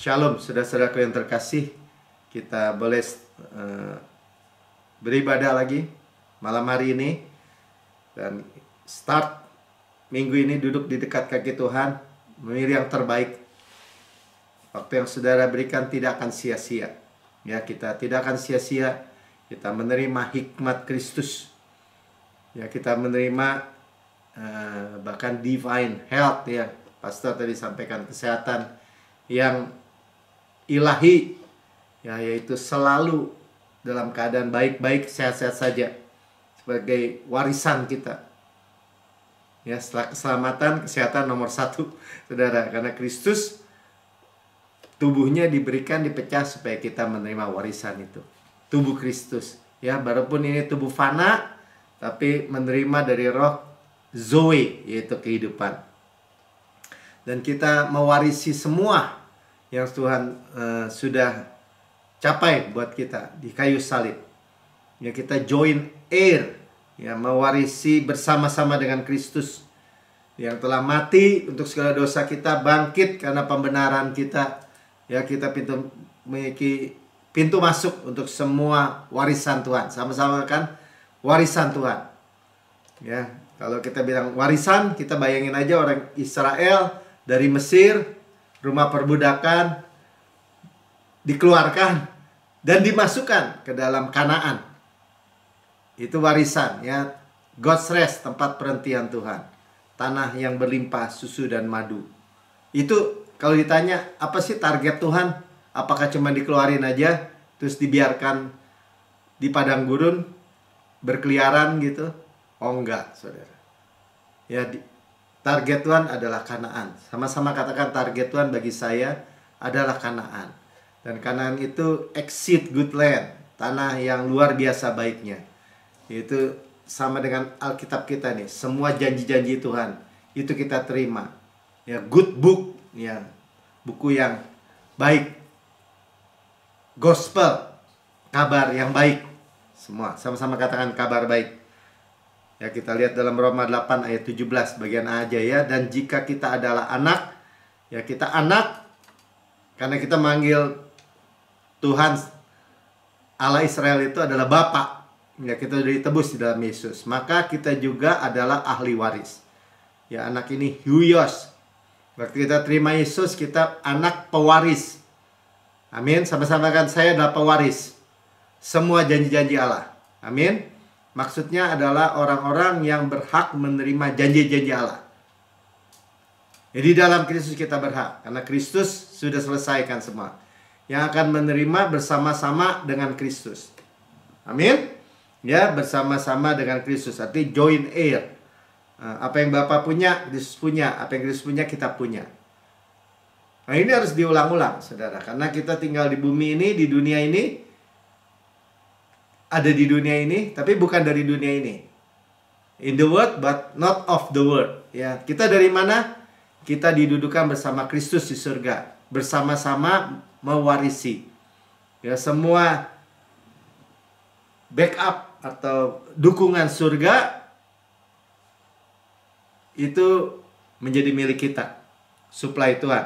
Shalom, saudara-saudaraku yang terkasih. Kita boleh beribadah lagi malam hari ini. Dan start minggu ini duduk di dekat kaki Tuhan, memilih yang terbaik. Waktu yang saudara berikan tidak akan sia-sia. Ya, kita tidak akan sia-sia. Kita menerima hikmat Kristus. Ya, kita menerima bahkan divine health, ya. Pastor tadi sampaikan kesehatan yang ilahi, ya, yaitu selalu dalam keadaan baik-baik, sehat-sehat saja, sebagai warisan kita. Ya, setelah keselamatan, kesehatan nomor 1, saudara, karena Kristus tubuhnya diberikan, dipecah supaya kita menerima warisan itu. Tubuh Kristus, ya, walaupun ini tubuh fana, tapi menerima dari roh Zoe, yaitu kehidupan. Dan kita mewarisi semua yang Tuhan sudah capai buat kita di kayu salib. Ya, kita join heir, ya, mewarisi bersama-sama dengan Kristus yang telah mati untuk segala dosa kita, bangkit karena pembenaran kita. Ya, kita memiliki pintu masuk untuk semua warisan Tuhan. Sama-sama kan warisan Tuhan. Ya, kalau kita bilang warisan, kita bayangin aja orang Israel dari Mesir, rumah perbudakan, dikeluarkan dan dimasukkan ke dalam Kanaan. Itu warisan, ya. God's rest, tempat perhentian Tuhan. Tanah yang berlimpah susu dan madu. Itu kalau ditanya, apa sih target Tuhan? Apakah cuma dikeluarin aja, terus dibiarkan di padang gurun berkeliaran gitu? Oh enggak, saudara. Ya, target Tuhan adalah Kanaan. Sama-sama katakan, target Tuhan bagi saya adalah Kanaan. Dan Kanaan itu exceed good land, tanah yang luar biasa baiknya. Itu sama dengan Alkitab kita nih. Semua janji-janji Tuhan itu kita terima. Ya, good book, ya, buku yang baik. Gospel, kabar yang baik. Semua sama-sama katakan kabar baik. Ya, kita lihat dalam Roma 8 ayat 17 bagian A aja, ya. Dan jika kita adalah anak, ya, kita anak karena kita manggil Tuhan Allah Israel itu adalah Bapa. Ya, kita sudah ditebus di dalam Yesus. Maka kita juga adalah ahli waris. Ya, anak ini huios. Waktu kita terima Yesus, kita anak pewaris. Amin. Sama-sama kan, saya adalah pewaris semua janji-janji Allah. Amin. Maksudnya adalah orang-orang yang berhak menerima janji-janji Allah. Jadi dalam Kristus kita berhak, karena Kristus sudah selesaikan semua. Yang akan menerima bersama-sama dengan Kristus. Amin. Ya, bersama-sama dengan Kristus. Artinya join heir. Apa yang Bapa punya, Kristus punya. Apa yang Kristus punya, kita punya. Nah, ini harus diulang-ulang, saudara. Karena kita tinggal di bumi ini, di dunia ini. Ada di dunia ini, tapi bukan dari dunia ini. In the world, but not of the world. Ya, kita dari mana? Kita didudukan bersama Kristus di surga, bersama-sama mewarisi. Ya, semua backup atau dukungan surga itu menjadi milik kita. Supply Tuhan.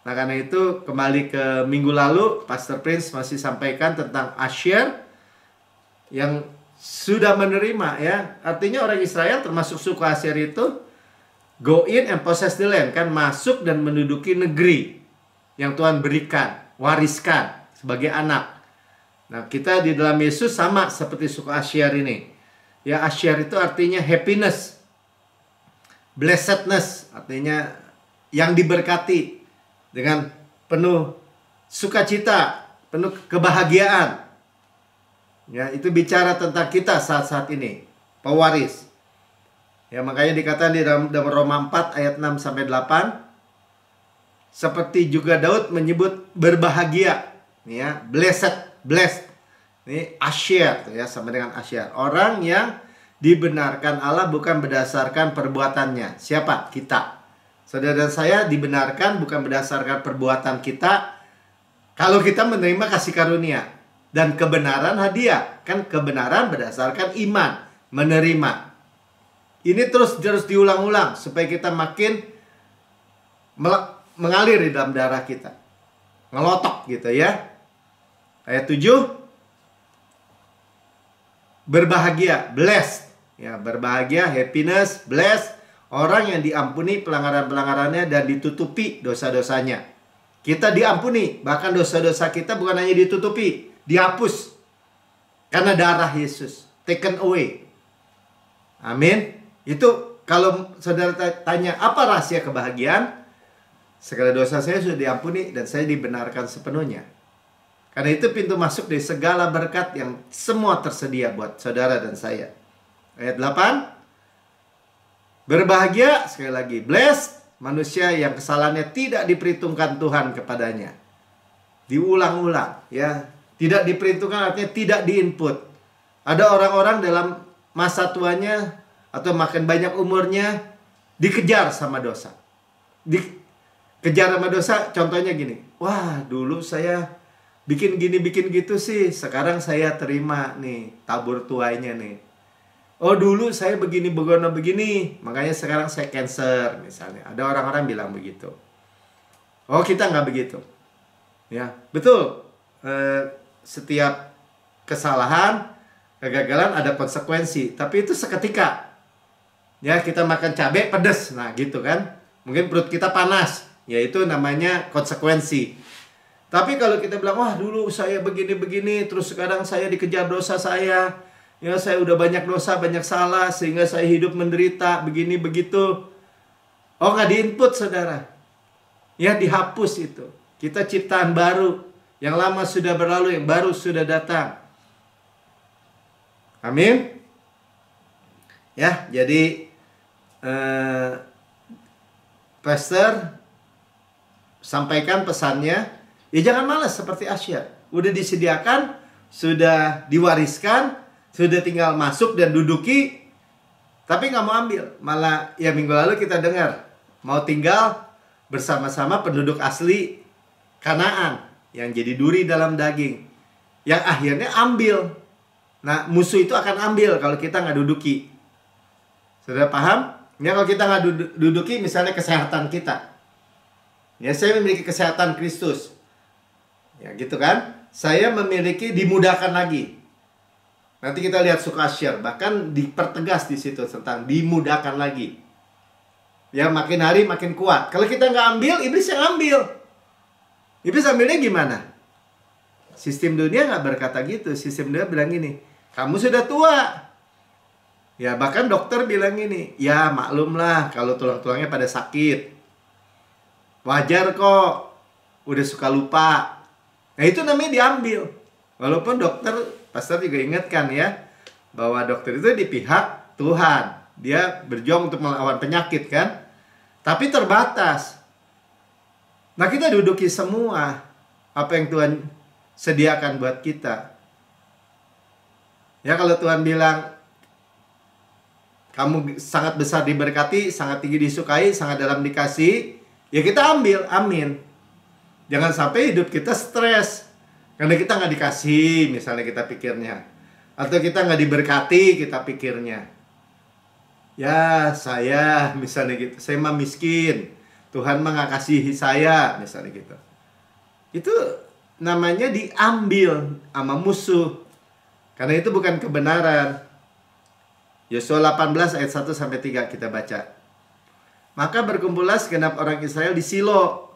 Nah, karena itu kembali ke minggu lalu, Pastor Prince masih sampaikan tentang Asher yang sudah menerima, ya. Artinya orang Israel termasuk suku Asher itu go in and possess the land, kan, masuk dan menduduki negeri yang Tuhan berikan, wariskan sebagai anak. Nah, kita di dalam Yesus sama seperti suku Asher ini. Ya, Asher itu artinya happiness, blessedness, artinya yang diberkati dengan penuh sukacita, penuh kebahagiaan. Ya, itu bicara tentang kita saat-saat ini, pewaris. Ya, makanya dikatakan di dalam Roma 4 ayat 6 sampai 8, seperti juga Daud menyebut berbahagia, ya, blessed. Ini Asher, ya, sama dengan Asher. Orang yang dibenarkan Allah bukan berdasarkan perbuatannya. Siapa? Kita. Saudara dan saya dibenarkan bukan berdasarkan perbuatan kita. Kalau kita menerima kasih karunia dan kebenaran hadiah, kan kebenaran berdasarkan iman, menerima. Ini terus diulang-ulang supaya kita makin mengalir di dalam darah kita. ngelotok gitu ya. Ayat 7, berbahagia, blessed. Ya, berbahagia, happiness, blessed. Orang yang diampuni pelanggaran-pelanggarannya dan ditutupi dosa-dosanya. Kita diampuni, bahkan dosa-dosa kita bukan hanya ditutupi, dihapus. Karena darah Yesus, taken away. Amin. Itu kalau saudara tanya, apa rahasia kebahagiaan? Segala dosa saya sudah diampuni dan saya dibenarkan sepenuhnya. Karena itu pintu masuk dari segala berkat yang semua tersedia buat saudara dan saya. Ayat 8. Berbahagia, sekali lagi, blessed, manusia yang kesalahannya tidak diperhitungkan Tuhan kepadanya. Diulang-ulang, ya. Tidak diperhitungkan artinya tidak diinput. Ada orang-orang dalam masa tuanya atau makin banyak umurnya dikejar sama dosa. Dikejar sama dosa, contohnya gini. Wah, dulu saya bikin gini, bikin gitu sih. Sekarang saya terima nih tabur tuainya nih. Oh, dulu saya begini, begini. Makanya sekarang saya cancer misalnya. Ada orang-orang bilang begitu. Oh, kita nggak begitu. Ya, betul. Setiap kesalahan, kegagalan ada konsekuensi. Tapi itu seketika. Ya, kita makan cabai pedas. Nah, gitu kan. Mungkin perut kita panas. Ya, itu namanya konsekuensi. Tapi kalau kita bilang, wah dulu saya begini-begini, terus sekarang saya dikejar dosa saya. Ya, saya udah banyak dosa, banyak salah, sehingga saya hidup menderita, begini, begitu. Oh, nggak diinput, saudara. Ya, dihapus itu. Kita ciptaan baru. Yang lama sudah berlalu, yang baru sudah datang. Amin. Ya, jadi Pastor sampaikan pesannya, ya jangan malas seperti Asyar. Udah disediakan, sudah diwariskan, sudah tinggal masuk dan duduki, tapi nggak mau ambil. Malah ya minggu lalu kita dengar, mau tinggal bersama-sama penduduk asli Kanaan yang jadi duri dalam daging, yang akhirnya ambil. Nah, musuh itu akan ambil kalau kita nggak duduki. Sudah paham? Ya, kalau kita nggak duduki, misalnya kesehatan kita. Ya, saya memiliki kesehatan Kristus. Ya, gitu kan? Saya memiliki dimudahkan lagi. Nanti kita lihat suka share, bahkan dipertegas di situ tentang dimudahkan lagi. Ya, makin hari makin kuat. Kalau kita nggak ambil, iblis yang ambil. Iblis ambilnya gimana? Sistem dunia nggak berkata gitu. Sistem dunia bilang gini, kamu sudah tua. Ya, bahkan dokter bilang gini, ya maklumlah kalau tulang-tulangnya pada sakit. Wajar kok, udah suka lupa. Nah, itu namanya diambil. Walaupun dokter, pastor juga ingatkan ya, bahwa dokter itu di pihak Tuhan. Dia berjuang untuk melawan penyakit kan. Tapi terbatas. Nah, kita duduki semua apa yang Tuhan sediakan buat kita. Ya, kalau Tuhan bilang, kamu sangat besar diberkati, sangat tinggi disukai, sangat dalam dikasih, ya kita ambil, amin. Jangan sampai hidup kita stres karena kita nggak dikasih, misalnya kita pikirnya. Atau kita nggak diberkati, kita pikirnya. Ya, saya misalnya gitu, saya mah miskin, Tuhan mah nggak kasihi saya, misalnya gitu. Itu namanya diambil sama musuh. Karena itu bukan kebenaran. Yosua 18 ayat 1-3 kita baca. Maka berkumpullah segenap orang Israel di Silo.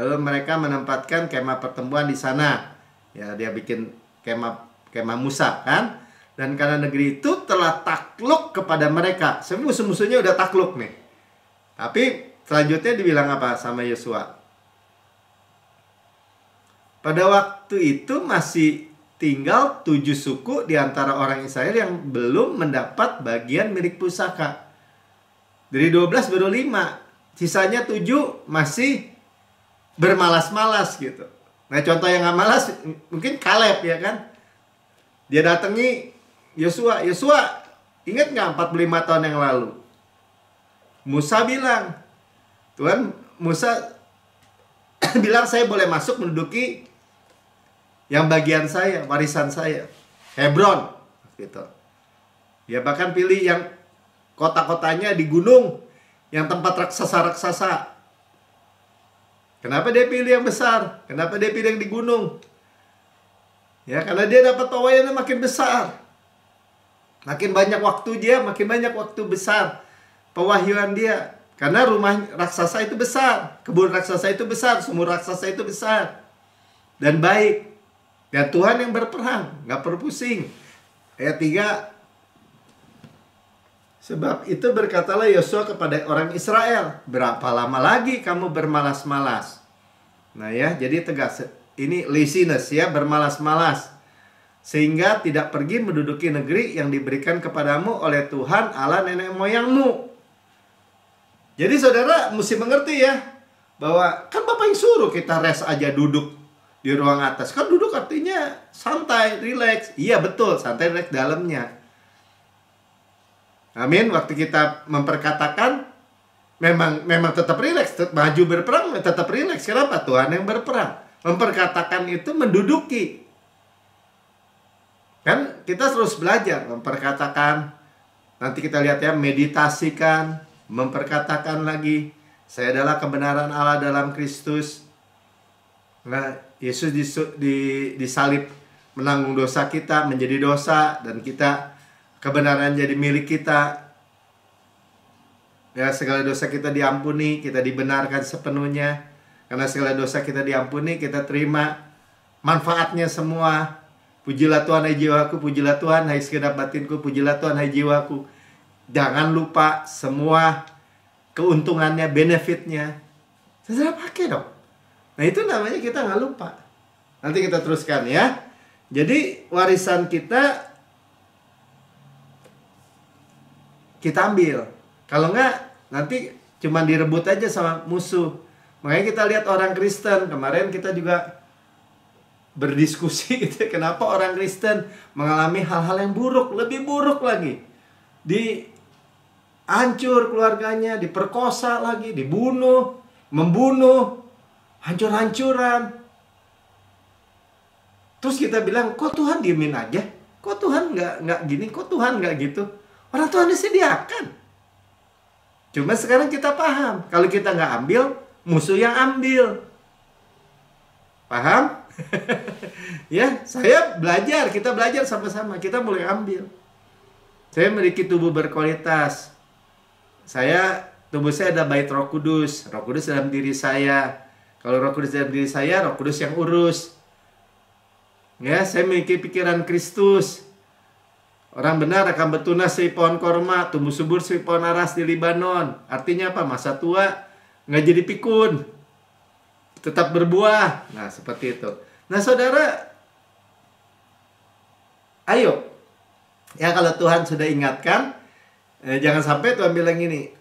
Lalu mereka menempatkan kemah pertemuan di sana. Ya, dia bikin kemah Musa kan. Dan karena negeri itu telah takluk kepada mereka. Semua musuh-musuhnya udah takluk nih. Tapi selanjutnya dibilang apa sama Yosua? Pada waktu itu masih tinggal 7 suku di antara orang Israel yang belum mendapat bagian milik pusaka. Dari 12 baru 5. Sisanya 7 masih bermalas-malas gitu. Nah, contoh yang gak malas mungkin Kaleb ya kan. Dia datangi Yosua. Yosua, ingat gak 45 tahun yang lalu? Musa bilang, Tuhan, Musa bilang saya boleh masuk menduduki yang bagian saya, warisan saya, Hebron gitu. Ya, bahkan pilih yang kota-kotanya di gunung, yang tempat raksasa-raksasa. Kenapa dia pilih yang besar? Kenapa dia pilih yang di gunung? Ya, karena dia dapat pewayannya makin besar. Makin banyak waktu dia, makin banyak waktu besar pewahyuan dia. Karena rumah raksasa itu besar, kebun raksasa itu besar, sumur raksasa itu besar. Dan baik. Dan Tuhan yang berperang, nggak perlu pusing. Ayat 3. Sebab itu berkatalah Yosua kepada orang Israel, berapa lama lagi kamu bermalas-malas? Nah ya, jadi tegas. Ini laziness ya, bermalas-malas. Sehingga tidak pergi menduduki negeri yang diberikan kepadamu oleh Tuhan Allah nenek moyangmu. Jadi saudara mesti mengerti ya, bahwa kan Bapak yang suruh kita rest aja duduk di ruang atas. Kan duduk artinya santai, relax. Iya betul, santai, relax dalamnya. Amin. Waktu kita memperkatakan memang tetap rileks, maju berperang tetap rileks. Kenapa? Tuhan yang berperang. Memperkatakan itu menduduki. Kan kita terus belajar memperkatakan. Nanti kita lihat ya, meditasikan, memperkatakan lagi. Saya adalah kebenaran Allah dalam Kristus. Nah, Yesus disalib menanggung dosa kita, menjadi dosa, dan kita kebenaran jadi milik kita. Ya, segala dosa kita diampuni, kita dibenarkan sepenuhnya. Karena segala dosa kita diampuni, kita terima manfaatnya semua. Pujilah Tuhan hai jiwaku, pujilah Tuhan hai segenap batinku, pujilah Tuhan hai jiwaku. Jangan lupa semua keuntungannya, benefitnya. Saudara pakai dong. Nah itu namanya kita nggak lupa. Nanti kita teruskan ya. Jadi warisan kita ambil. Kalau nggak, nanti cuma direbut aja sama musuh. Makanya kita lihat orang Kristen. Kemarin kita juga berdiskusi gitu. Kenapa orang Kristen mengalami hal-hal yang buruk, lebih buruk lagi. Hancur keluarganya, diperkosa lagi, dibunuh, membunuh, hancur-hancuran. Terus kita bilang, kok Tuhan diemin aja? Kok Tuhan nggak gini? Kok Tuhan nggak gitu? Orang Tuhan disediakan. Cuma sekarang kita paham, kalau kita nggak ambil, musuh yang ambil. Paham? Ya, kita belajar sama-sama. Kita mulai ambil. Saya memiliki tubuh berkualitas. Tubuh saya ada bait Roh Kudus. Roh Kudus dalam diri saya. Kalau Roh Kudus dalam diri saya, Roh Kudus yang urus. Ya, saya memiliki pikiran Kristus. Orang benar akan bertunas seperti pohon korma, tumbuh subur seperti pohon aras di Libanon. Artinya apa? Masa tua nggak jadi pikun, tetap berbuah. Nah, seperti itu. Nah, saudara, ayo. Ya, kalau Tuhan sudah ingatkan, jangan sampai Tuhan bilang gini,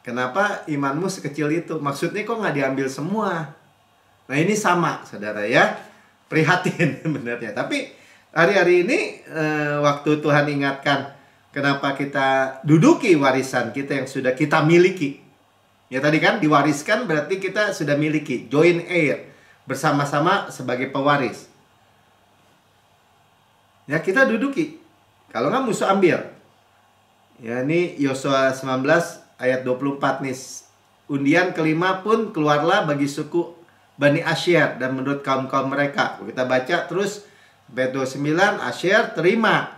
kenapa imanmu sekecil itu? Maksudnya kok nggak diambil semua? Nah, ini sama, saudara ya. Prihatin benernya. Tapi hari-hari ini, waktu Tuhan ingatkan, kenapa kita duduki warisan kita yang sudah kita miliki. Ya tadi kan diwariskan berarti kita sudah miliki, joint heir, bersama-sama sebagai pewaris. Ya kita duduki. Kalau nggak musuh ambil. Ya ini Yosua 19 ayat 24 nih. Undian kelima pun keluarlah bagi suku Bani Asyer dan menurut kaum-kaum mereka. Kita baca terus ayat 29, Asyer terima.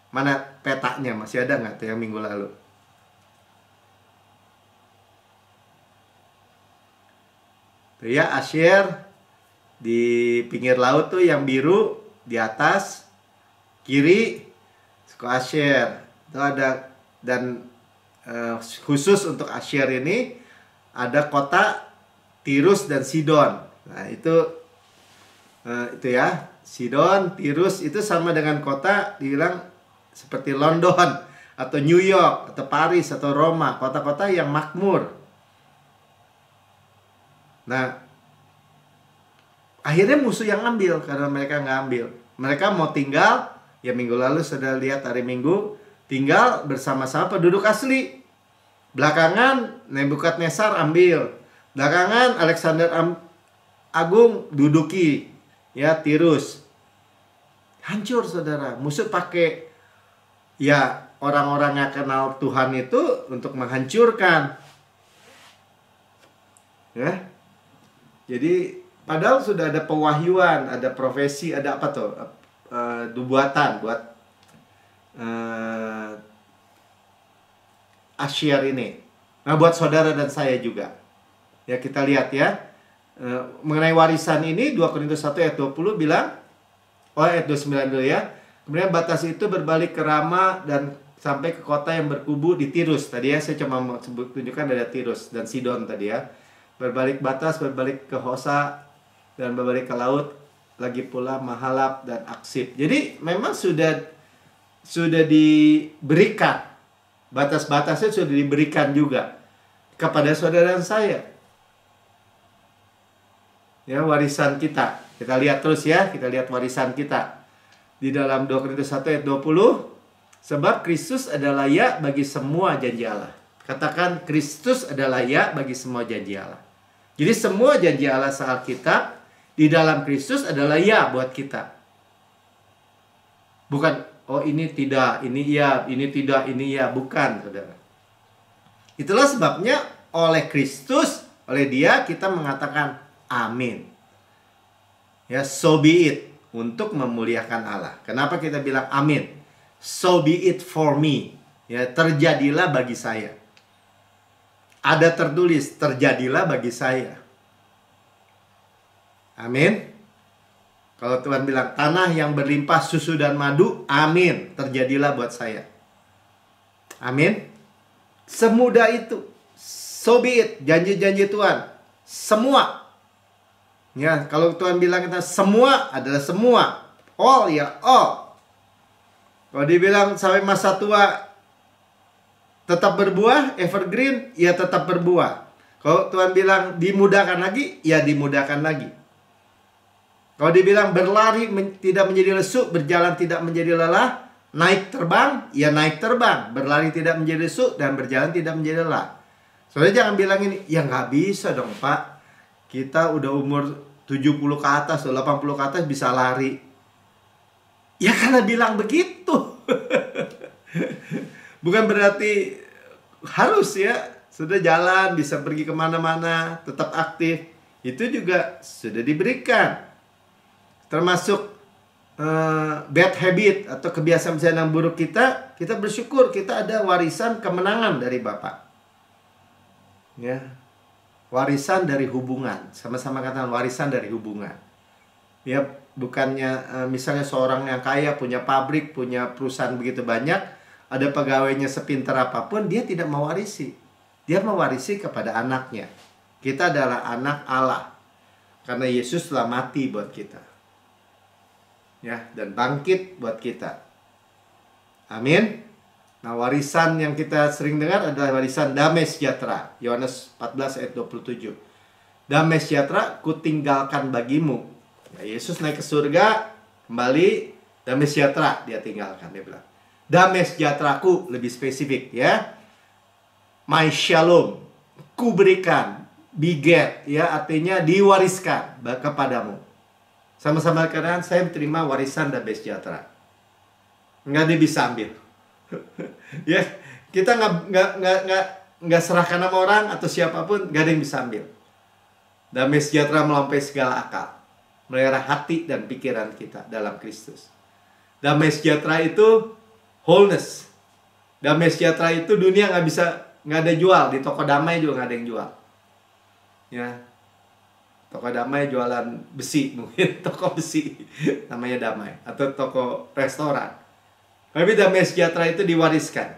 Mana petanya? Masih ada nggak tuh yang minggu lalu? Tuh ya, Asyer di pinggir laut tuh yang biru di atas kiri suku Asyer. Itu ada, dan khusus untuk Asyer ini ada kota Tirus dan Sidon. Nah, itu ya, Sidon, Tirus itu sama dengan kota dibilang seperti London atau New York atau Paris atau Roma, kota-kota yang makmur. Nah, akhirnya musuh yang ambil karena mereka nggak ambil. Mereka mau tinggal, ya minggu lalu sudah lihat hari Minggu, tinggal bersama-sama penduduk asli. Belakangan Nebukadnezar ambil. Belakangan Alexander Agung duduki, ya Tirus. Hancur saudara. Musuh pakai ya orang-orang yang kenal Tuhan itu untuk menghancurkan. Ya. Jadi padahal sudah ada pewahyuan, ada profesi, ada apa tuh? Nubuatan buat Asyir ini. Nah, buat saudara dan saya juga. Ya, kita lihat ya. Mengenai warisan ini 2 Korintus 1 ayat 20 bilang, ayat 29 dulu ya. Kemudian batas itu berbalik ke Rama dan sampai ke kota yang berkubu di Tirus. Tadi ya saya cuma tunjukkan ada Tirus dan Sidon tadi ya. Berbalik batas, berbalik ke Hosa dan berbalik ke laut, lagi pula Mahalab dan Aksib. Jadi memang sudah diberikan, batas-batasnya sudah diberikan juga kepada saudara dan saya. Ya, warisan kita. Kita lihat terus ya, kita lihat warisan kita. Di dalam 2 Korintus 1 ayat 20, sebab Kristus adalah layak bagi semua janji Allah. Katakan, Kristus adalah layak bagi semua janji Allah. Jadi semua janji Allah se-Alkitab di dalam Kristus adalah ya buat kita. Bukan, oh ini tidak, ini iya, ini tidak, ini ya. Bukan, saudara. Itulah sebabnya oleh Kristus, oleh Dia kita mengatakan amin. Ya, so be it. Untuk memuliakan Allah. Kenapa kita bilang amin? So be it for me. Ya, terjadilah bagi saya. Ada tertulis, terjadilah bagi saya. Amin. Kalau Tuhan bilang tanah yang berlimpah susu dan madu, amin, terjadilah buat saya. Amin. Semudah itu. So be it, janji-janji Tuhan. Semua. Ya, kalau Tuhan bilang kita semua adalah semua. All ya all. Kalau dibilang sampai masa tua tetap berbuah, evergreen, ya tetap berbuah. Kalau Tuhan bilang dimudahkan lagi, ya dimudahkan lagi. Kalau dibilang berlari tidak menjadi lesu, berjalan tidak menjadi lelah, naik terbang, ya naik terbang. Berlari tidak menjadi lesu dan berjalan tidak menjadi lelah. Soalnya jangan bilang ini, ya nggak bisa dong Pak. Kita udah umur 70 ke atas, 80 ke atas bisa lari. Ya karena bilang begitu. Bukan berarti harus ya. Sudah jalan, bisa pergi kemana-mana, tetap aktif. Itu juga sudah diberikan. Termasuk bad habit atau kebiasaan-kebiasaan yang buruk kita bersyukur kita ada warisan kemenangan dari Bapak. Ya. Warisan dari hubungan. Sama-sama katakan warisan dari hubungan. Ya, bukannya misalnya seorang yang kaya, punya pabrik, punya perusahaan begitu banyak, ada pegawainya sepintar apapun, dia tidak mewarisi. Dia mewarisi kepada anaknya. Kita adalah anak Allah. Karena Yesus telah mati buat kita. Ya, dan bangkit buat kita. Amin. Nah, warisan yang kita sering dengar adalah warisan damai sejahtera. Yohanes 14 ayat 27. Damai sejahtera kutinggalkan bagimu. Ya, Yesus naik ke surga, kembali, damai sejahtera dia tinggalkan. Dia bilang, damai sejahteraku, lebih spesifik ya. My shalom, ku berikan, beget, ya artinya diwariskan kepadamu. Sama-sama katakan, saya terima warisan damai sejahtera. Nggak dia bisa ambil. Ya, kita nggak serahkan sama orang atau siapapun, nggak ada yang bisa ambil. Damai sejahtera melampaui segala akal, melihara hati dan pikiran kita dalam Kristus. Damai sejahtera itu wholeness. Damai sejahtera itu dunia nggak ada jual, di toko damai juga nggak ada yang jual. Ya, toko damai jualan besi mungkin, toko besi namanya damai, atau toko restoran. Tapi damai sejahtera itu diwariskan.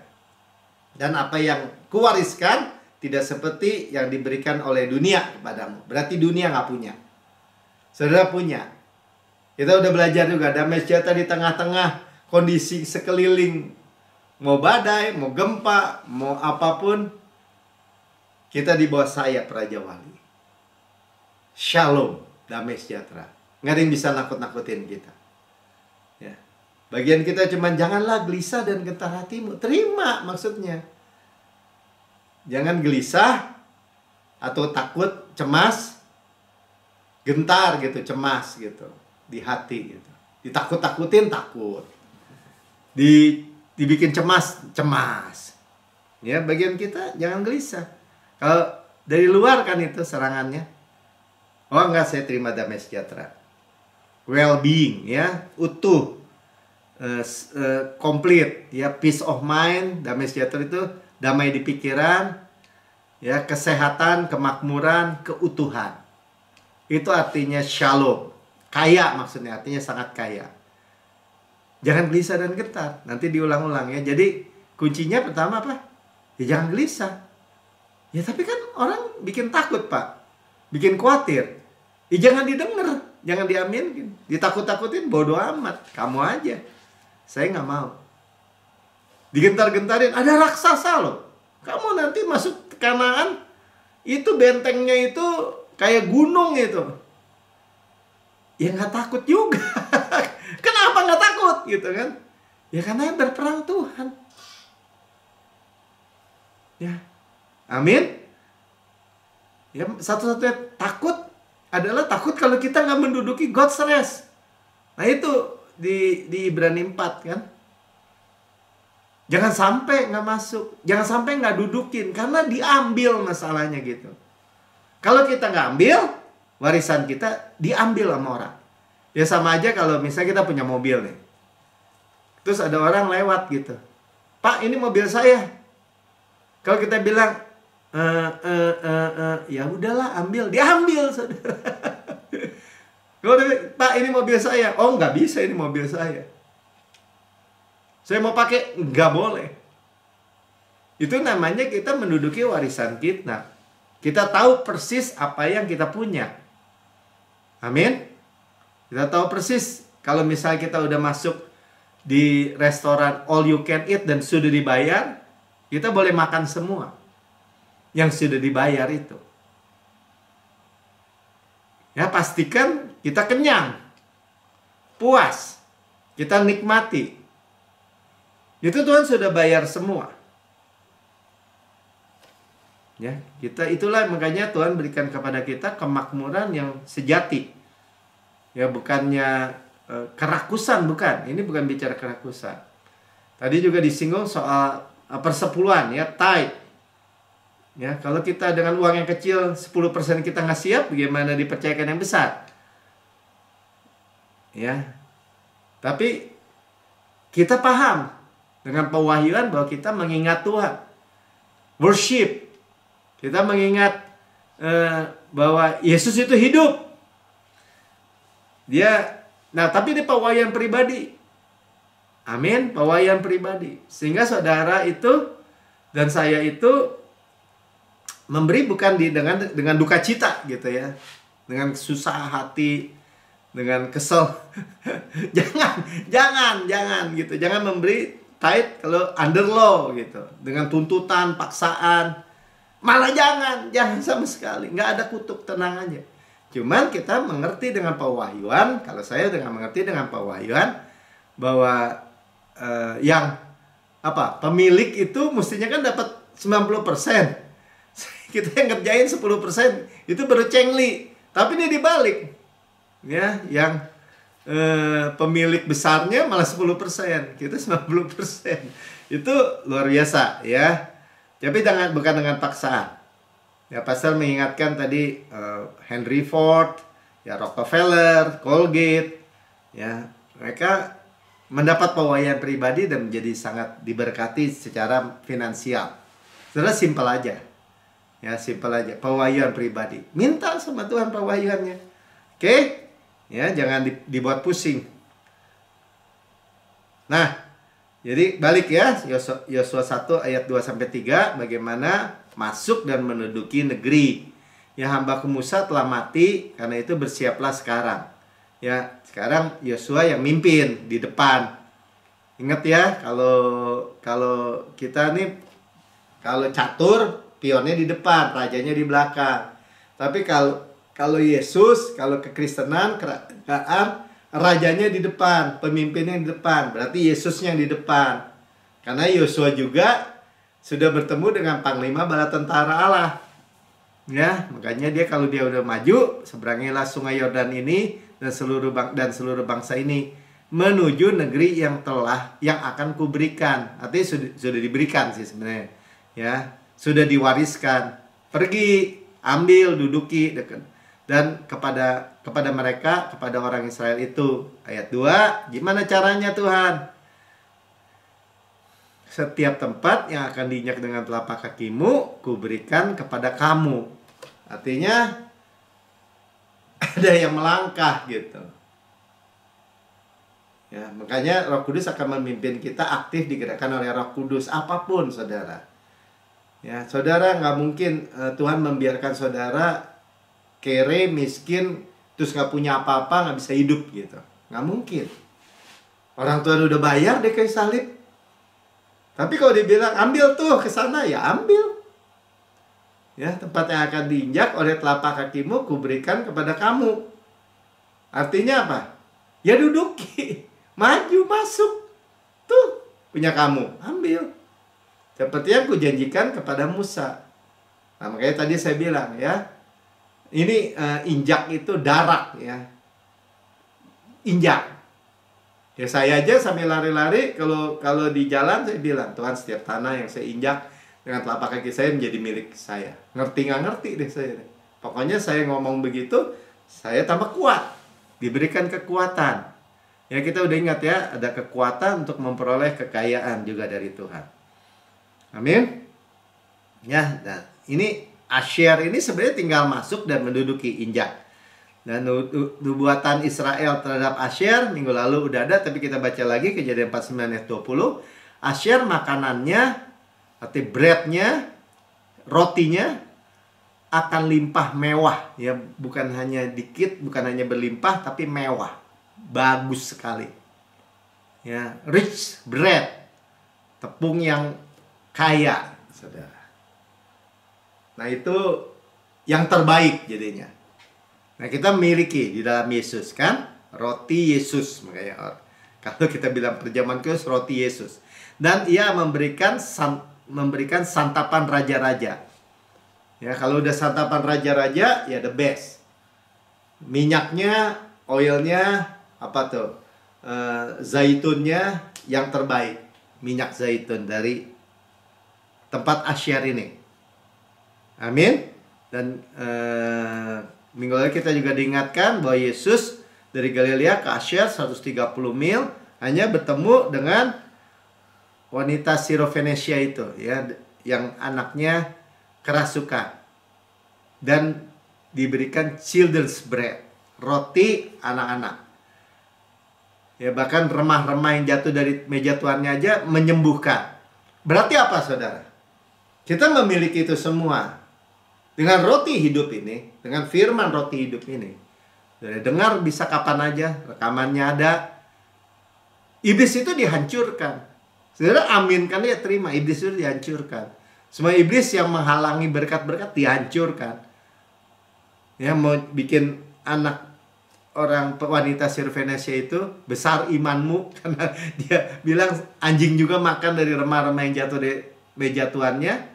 Dan apa yang kuwariskan tidak seperti yang diberikan oleh dunia kepadamu. Berarti dunia nggak punya. Saudara punya. Kita udah belajar juga damai sejahtera di tengah-tengah kondisi sekeliling. Mau badai, mau gempa, mau apapun. Kita di bawah sayap Raja Wali. Shalom, damai sejahtera. Nggak ada yang bisa nakut-nakutin kita. Ya. Bagian kita cuma janganlah gelisah dan gentar hatimu. Terima maksudnya. Jangan gelisah atau takut, cemas, gentar gitu, cemas gitu di hati gitu. Ditakut-takutin takut. Dibikin cemas. Ya, bagian kita jangan gelisah. Kalau dari luar kan itu serangannya. Oh enggak, saya terima damai sejahtera. Well-being, ya, utuh, complete, ya, peace of mind. Damai sejahtera itu damai di pikiran, ya, kesehatan, kemakmuran, keutuhan. Itu artinya shalom. Kaya maksudnya, artinya sangat kaya. Jangan gelisah dan gentar. Nanti diulang-ulang ya. Jadi kuncinya pertama apa? Ya jangan gelisah. Ya tapi kan orang bikin takut, Pak. Bikin khawatir. Ya jangan didengar, jangan diaminkan. Ditakut-takutin, bodoh amat. Kamu aja. Saya nggak mau. Digentar-gentarin, ada raksasa loh. Kamu nanti masuk Kanaan, itu bentengnya itu kayak gunung itu. Ya nggak takut juga. Kenapa nggak takut gitu kan? Ya karena yang berperang Tuhan. Ya, amin. Ya, satu-satunya takut adalah takut kalau kita nggak menduduki God's rest. Nah itu di Ibrani 4 kan. Jangan sampai nggak masuk, jangan sampai nggak dudukin, karena diambil masalahnya gitu. Kalau kita nggak ambil, warisan kita diambil sama orang. Ya sama aja kalau misalnya kita punya mobil nih. Terus ada orang lewat gitu. Pak, ini mobil saya. Kalau kita bilang, ya udahlah ambil, diambil saudara. Kalau Pak, ini mobil saya. Oh nggak bisa, ini mobil saya. Saya mau pakai, nggak boleh. Itu namanya kita menduduki warisan kita. Kita tahu persis apa yang kita punya. Amin. Kita tahu persis kalau misalnya kita udah masuk di restoran all you can eat dan sudah dibayar, kita boleh makan semua yang sudah dibayar itu. Ya, pastikan kita kenyang, puas, kita nikmati. Itu Tuhan sudah bayar semua. Ya, itulah makanya Tuhan berikan kepada kita kemakmuran yang sejati. Ya, bukannya kerakusan, bukan. Ini bukan bicara kerakusan. Tadi juga disinggung soal persepuluhan, ya, tithe. Ya, kalau kita dengan uang yang kecil 10% kita nggak siap, bagaimana dipercayakan yang besar? Ya. Tapi kita paham dengan pewahyuan bahwa kita mengingat Tuhan. Worship. Kita mengingat bahwa Yesus itu hidup. Tapi ini pewahyuan pribadi. Amin, pewahyuan pribadi. Sehingga saudara itu dan saya itu memberi bukan dengan duka cita gitu ya. Dengan susah hati, dengan kesel. jangan gitu. Jangan memberi tithe kalau under law gitu, dengan tuntutan, paksaan. Malah jangan sama sekali. Nggak ada kutuk, tenang aja. Cuman kita mengerti dengan pewahyuan, kalau saya mengerti dengan pewahyuan bahwa pemilik itu mestinya kan dapat 90%. Kita yang ngerjain 10%, itu baru cengli. Tapi ini dibalik. Ya, yang pemilik besarnya malah 10%, kita 90%. Itu luar biasa ya. Tapi bukan dengan paksaan. Ya, pastor mengingatkan tadi Henry Ford, ya, Rockefeller, Colgate, ya, mereka mendapat pewahyuan pribadi dan menjadi sangat diberkati secara finansial. Saudara, simpel aja. Ya, simpel aja, pewahyuan pribadi. Minta sama Tuhan pewahyuannya. Oke? Ya, jangan dibuat pusing. Nah, jadi balik ya, Yosua 1 ayat 2-3, bagaimana masuk dan menduduki negeri. Ya, hamba Musa telah mati, karena itu bersiaplah sekarang. Ya, sekarang Yosua yang mimpin di depan. Ingat ya, kalau kita nih, kalau catur, pionnya di depan, rajanya di belakang. Tapi kalau Yesus, kalau kekristenan, kerajaan, rajanya di depan, pemimpinnya di depan. Berarti Yesusnya yang di depan. Karena Yosua juga sudah bertemu dengan panglima bala tentara Allah. Ya, makanya kalau dia udah maju, seberangilah sungai Yordan ini dan seluruh bangsa ini menuju negeri yang akan kuberikan. Artinya sudah diberikan sih sebenarnya. Ya, sudah diwariskan. Pergi, ambil, duduki. Dan kepada mereka, kepada orang Israel itu, ayat 2, gimana caranya Tuhan? Setiap tempat yang akan diinjak dengan telapak kakimu, kuberikan kepada kamu. Artinya ada yang melangkah gitu. Ya, makanya Roh Kudus akan memimpin kita, aktif digerakkan oleh Roh Kudus apapun, saudara. Ya, saudara nggak mungkin Tuhan membiarkan saudara kere, miskin, terus nggak punya apa-apa, nggak bisa hidup gitu. Nggak mungkin. Orang Tuhan udah bayar deh kayu salib. Tapi kalau dibilang ambil tuh ke sana, ya ambil. Ya, tempat yang akan diinjak oleh telapak kakimu kuberikan kepada kamu. Artinya apa? Ya duduki, maju masuk. Tuh punya kamu, ambil. Seperti yang kujanjikan kepada Musa. Nah, makanya tadi saya bilang ya, ini injak itu darat ya. Injak. Ya saya aja sambil lari-lari kalau di jalan saya bilang, Tuhan setiap tanah yang saya injak dengan telapak kaki saya menjadi milik saya. Ngerti nggak ngerti deh saya. Pokoknya saya ngomong begitu, saya tambah kuat. Diberikan kekuatan. Ya kita udah ingat ya, ada kekuatan untuk memperoleh kekayaan juga dari Tuhan. Amin. Ya, nah ini Asher ini sebenarnya tinggal masuk dan menduduki injak. Dan nubuatan Israel terhadap Asher minggu lalu udah ada, tapi kita baca lagi Kejadian 49 ayat 20. Asher makanannya, arti breadnya, rotinya akan limpah mewah. Ya, bukan hanya dikit, bukan hanya berlimpah, tapi mewah. Bagus sekali. Ya, rich bread. Tepung yang kaya, saudara. Nah itu yang terbaik jadinya. Nah kita miliki di dalam Yesus kan, roti Yesus makanya. Kalau kita bilang perjamuan kudus, roti Yesus. Dan ia memberikan santapan raja-raja. Ya kalau udah santapan raja-raja ya the best. Minyaknya, oilnya apa tuh? Zaitunnya yang terbaik. Minyak zaitun dari tempat Asher ini. Amin. Dan minggu lalu kita juga diingatkan bahwa Yesus dari Galilea ke Asher 130 mil hanya bertemu dengan wanita Sirofenesia itu ya, yang anaknya kerasukan, dan diberikan children's bread, roti anak-anak. Ya bahkan remah-remah yang jatuh dari meja tuannya aja menyembuhkan. Berarti apa saudara? Kita memiliki itu semua. Dengan roti hidup ini, dengan firman roti hidup ini, dengar bisa kapan aja, rekamannya ada. Iblis itu dihancurkan. Saudara aminkan ya, terima, iblis itu dihancurkan. Semua iblis yang menghalangi berkat-berkat dihancurkan. Ya mau bikin anak orang wanita Sirofenesia itu besar imanmu, karena dia bilang anjing juga makan dari remah-remah yang jatuh dari meja tuannya.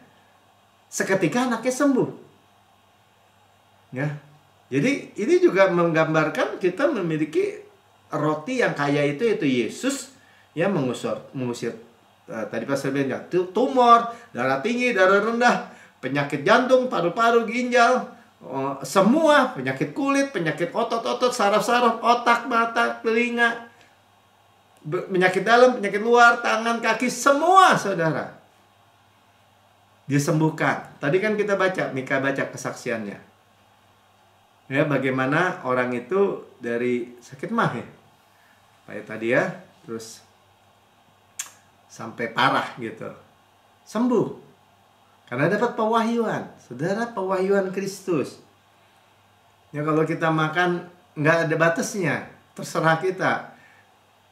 Seketika anaknya sembuh. Ya, jadi ini juga menggambarkan kita memiliki roti yang kaya itu, yaitu Yesus yang mengusir tadi Pastor Ben ya, tumor, darah tinggi, darah rendah, penyakit jantung, paru-paru, ginjal, semua penyakit kulit, penyakit otot-otot, saraf-saraf, otak, mata, telinga, penyakit dalam, penyakit luar, tangan, kaki, semua saudara disembuhkan. Tadi kan kita baca, Mika baca kesaksiannya. Ya, bagaimana orang itu dari sakit mah ya, kayak tadi ya, terus sampai parah gitu, sembuh karena dapat pewahyuan, saudara, pewahyuan Kristus. Ya kalau kita makan nggak ada batasnya, terserah kita.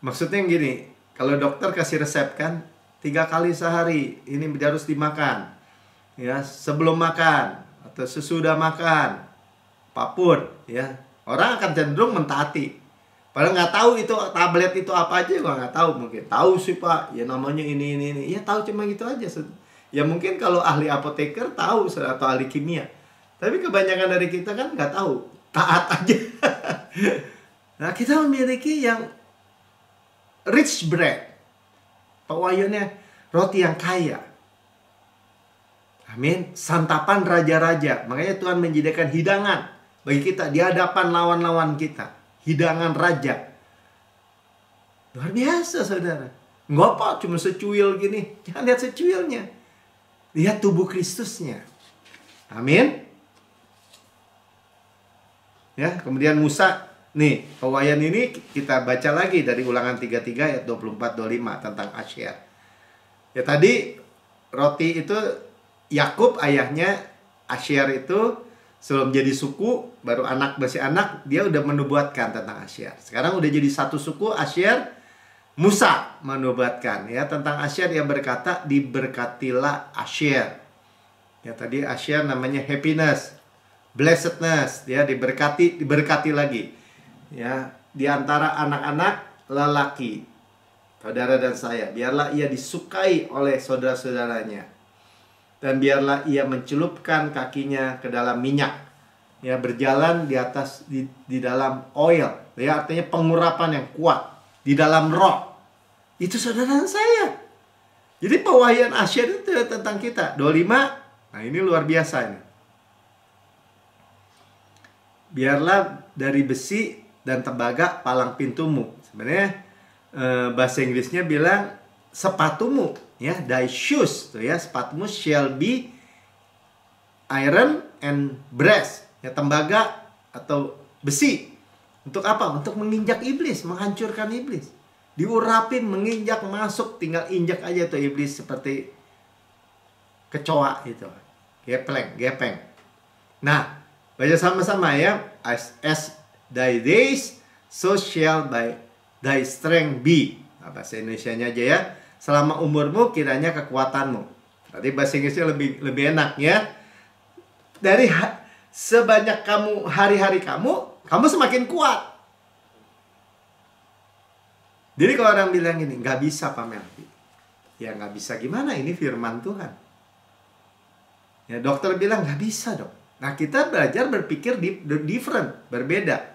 Maksudnya gini, kalau dokter kasih resep kan 3 kali sehari ini harus dimakan, ya sebelum makan atau sesudah makan. Apapun ya, orang akan cenderung mentaati. Padahal nggak tahu itu tablet itu apa aja, gua nggak tahu. Mungkin tahu sih Pak, ya namanya ini. Ya tahu cuma gitu aja. Ya mungkin kalau ahli apoteker tahu atau ahli kimia. Tapi kebanyakan dari kita kan nggak tahu, taat aja. Nah kita memiliki yang rich bread, pewahyuannya roti yang kaya. Amin. Santapan raja-raja. Makanya Tuhan menyediakan hidangan bagi kita di hadapan lawan-lawan kita. Hidangan raja. Luar biasa, saudara. Nggak apa, cuma secuil gini. Jangan lihat secuilnya. Lihat tubuh Kristusnya. Amin. Ya, kemudian Musa. Nih, pewayan ini kita baca lagi dari Ulangan 33 ayat 24-25 tentang Asher. Ya tadi roti itu Yakub ayahnya, Asher itu sebelum jadi suku, baru masih anak, dia udah menubuatkan tentang Asher. Sekarang udah jadi satu suku Asher, Musa menubuatkan ya tentang Asher. Dia berkata, diberkatilah Asher. Ya tadi Asher namanya happiness, blessedness, ya diberkati lagi. Ya, di antara anak-anak lelaki, saudara dan saya, biarlah ia disukai oleh saudara-saudaranya. Dan biarlah ia mencelupkan kakinya ke dalam minyak. Ya, berjalan di atas di dalam oil. Ya, artinya pengurapan yang kuat di dalam roh. Itu saudara dan saya. Jadi pewahyuan Asher itu tentang kita. 25. Nah, ini luar biasa ini. Biarlah dari besi dan tembaga palang pintumu. Sebenarnya bahasa Inggrisnya bilang sepatumu, ya, thy shoes, tuh ya, sepatumu shall be iron and brass, ya, tembaga atau besi. Untuk apa? Untuk menginjak iblis, menghancurkan iblis. Diurapin, menginjak, masuk, tinggal injak aja tuh iblis seperti kecoa itu. Gepeng. Nah, baca sama-sama ya. As thy days, so shall thy strength be. Nah, bahasa Indonesianya aja ya. Selama umurmu, kiranya kekuatanmu. Berarti bahasa Inggrisnya lebih enak ya. Dari sebanyak hari-hari kamu semakin kuat. Jadi kalau orang bilang ini, nggak bisa Pak Melki. Ya nggak bisa gimana, ini firman Tuhan. Ya dokter bilang nggak bisa dok. Nah kita belajar berpikir different, berbeda.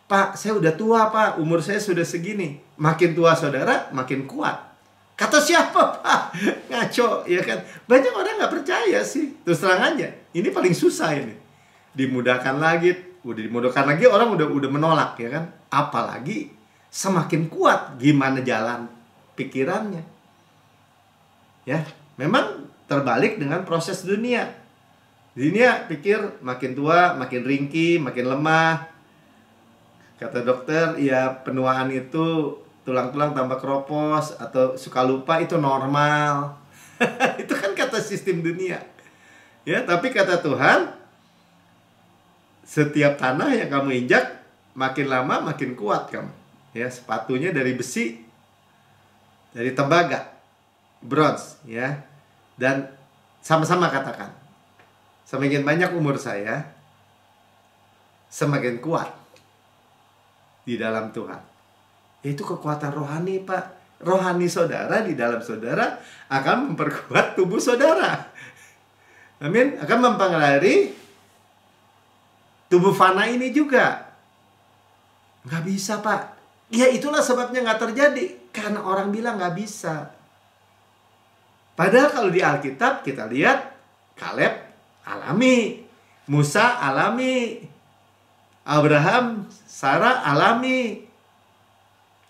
Pak, saya udah tua Pak, umur saya sudah segini. Makin tua saudara, makin kuat. Kata siapa Pak? Ngaco, ya kan? Banyak orang nggak percaya sih. Terus terang aja, ini paling susah ini. Dimudahkan lagi, orang udah menolak, ya kan? Apalagi semakin kuat, gimana jalan pikirannya? Ya, memang terbalik dengan proses dunia. Dunia pikir makin tua, makin ringkih, makin lemah. Kata dokter, ya penuaan itu tulang-tulang tambah keropos atau suka lupa itu normal. Itu kan kata sistem dunia. Ya, tapi kata Tuhan, setiap tanah yang kamu injak makin lama makin kuat kamu. Ya, sepatunya dari besi, dari tembaga, bronze, ya. Dan sama-sama katakan, semakin banyak umur saya, semakin kuat di dalam Tuhan. Itu kekuatan rohani Pak. Rohani saudara di dalam saudara akan memperkuat tubuh saudara. Amin. Akan mempengaruhi tubuh fana ini juga. Nggak bisa Pak. Ya itulah sebabnya nggak terjadi. Karena orang bilang nggak bisa. Padahal kalau di Alkitab kita lihat Kaleb alami, Musa alami, Abraham, Sarah alami.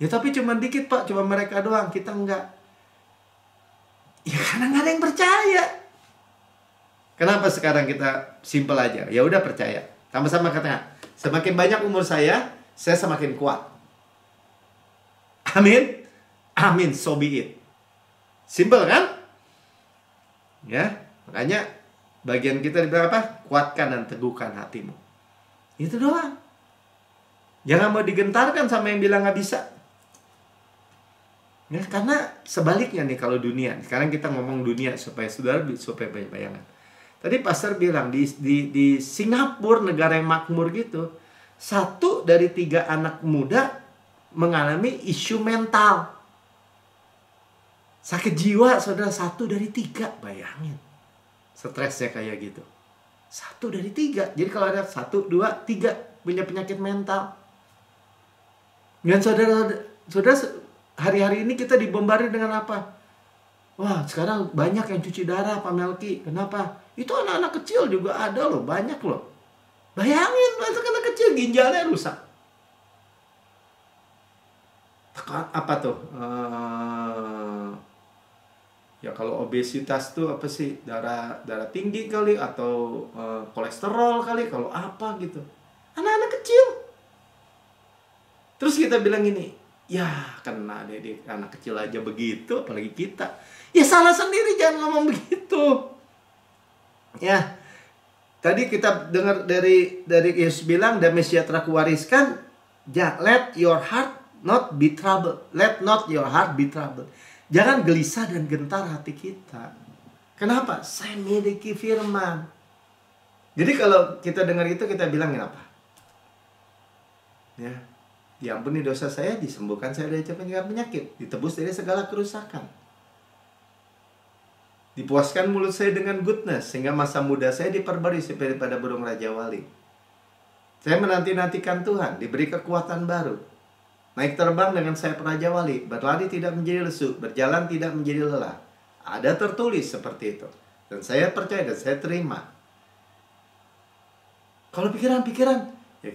Ya tapi cuma dikit Pak, cuma mereka doang, kita enggak. Ya karena nggak ada yang percaya. Kenapa sekarang kita simple aja? Ya udah percaya. Sama-sama katanya, semakin banyak umur saya semakin kuat. Amin. Amin, so be it. Simple kan? Ya, makanya bagian kita dibilang apa? Kuatkan dan teguhkan hatimu. Itu doang. Jangan mau digentarkan sama yang bilang nggak bisa. Ya, karena sebaliknya nih kalau dunia. Sekarang kita ngomong dunia supaya banyak bayangan. Tadi pastor bilang di Singapura, negara yang makmur gitu, 1 dari 3 anak muda mengalami isu mental. Sakit jiwa, saudara, 1 dari 3, bayangin. Stresnya kayak gitu. 1 dari 3. Jadi kalau ada 1, 2, 3 punya penyakit mental. Dan saudara, hari-hari ini kita dibombardir dengan apa? Wah, sekarang banyak yang cuci darah, Pak Melki. Kenapa? Itu anak-anak kecil juga ada loh, banyak loh. Bayangin, anak kecil ginjalnya rusak. Apa tuh? Ya kalau obesitas tuh apa sih? Darah tinggi kali, atau kolesterol kali, kalau apa gitu. Anak-anak kecil. Terus kita bilang gini, ya kena deh anak kecil aja begitu, apalagi kita. Ya salah sendiri, jangan ngomong begitu. Ya, tadi kita dengar dari Yesus bilang, damai sejahtera kuwariskan, let your heart not be troubled. Let not your heart be troubled. Jangan gelisah dan gentar hati kita. Kenapa? Saya miliki firman. Jadi kalau kita dengar itu, kita bilangin apa? Ya, diampuni dosa saya, disembuhkan saya dari segala penyakit, ditebus dari segala kerusakan. Dipuaskan mulut saya dengan goodness, sehingga masa muda saya diperbarui seperti pada burung Raja Wali. Saya menanti-nantikan Tuhan, diberi kekuatan baru. Naik terbang dengan sayap Raja Wali, berlari tidak menjadi lesu, berjalan tidak menjadi lelah. Ada tertulis seperti itu. Dan saya percaya dan saya terima. Kalau pikiran-pikiran, ya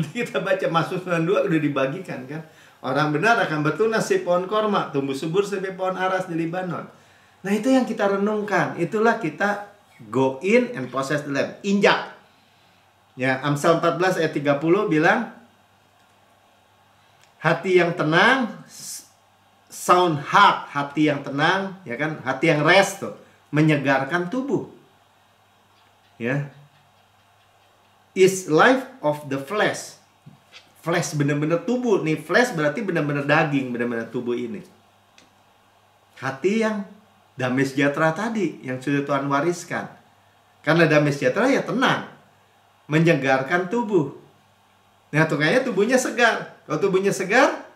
kita baca Mazmur 92 udah dibagikan kan. Orang benar akan bertunas si pohon korma, tumbuh subur seperti pohon aras di Libanon. Nah itu yang kita renungkan. Itulah kita go in and possess the land. Injak. Ya, Amsal 14 ayat 30 bilang, hati yang tenang, sound heart, hati yang tenang, ya kan, hati yang rest tuh, menyegarkan tubuh. Ya, is life of the flesh. Flesh benar-benar tubuh nih, flesh berarti benar-benar daging, benar-benar tubuh ini. Hati yang damai sejahtera tadi, yang sudah Tuhan wariskan. Karena damai sejahtera ya tenang, menyegarkan tubuh. Nah, tuh kayaknya tubuhnya segar. Kalau tubuhnya segar,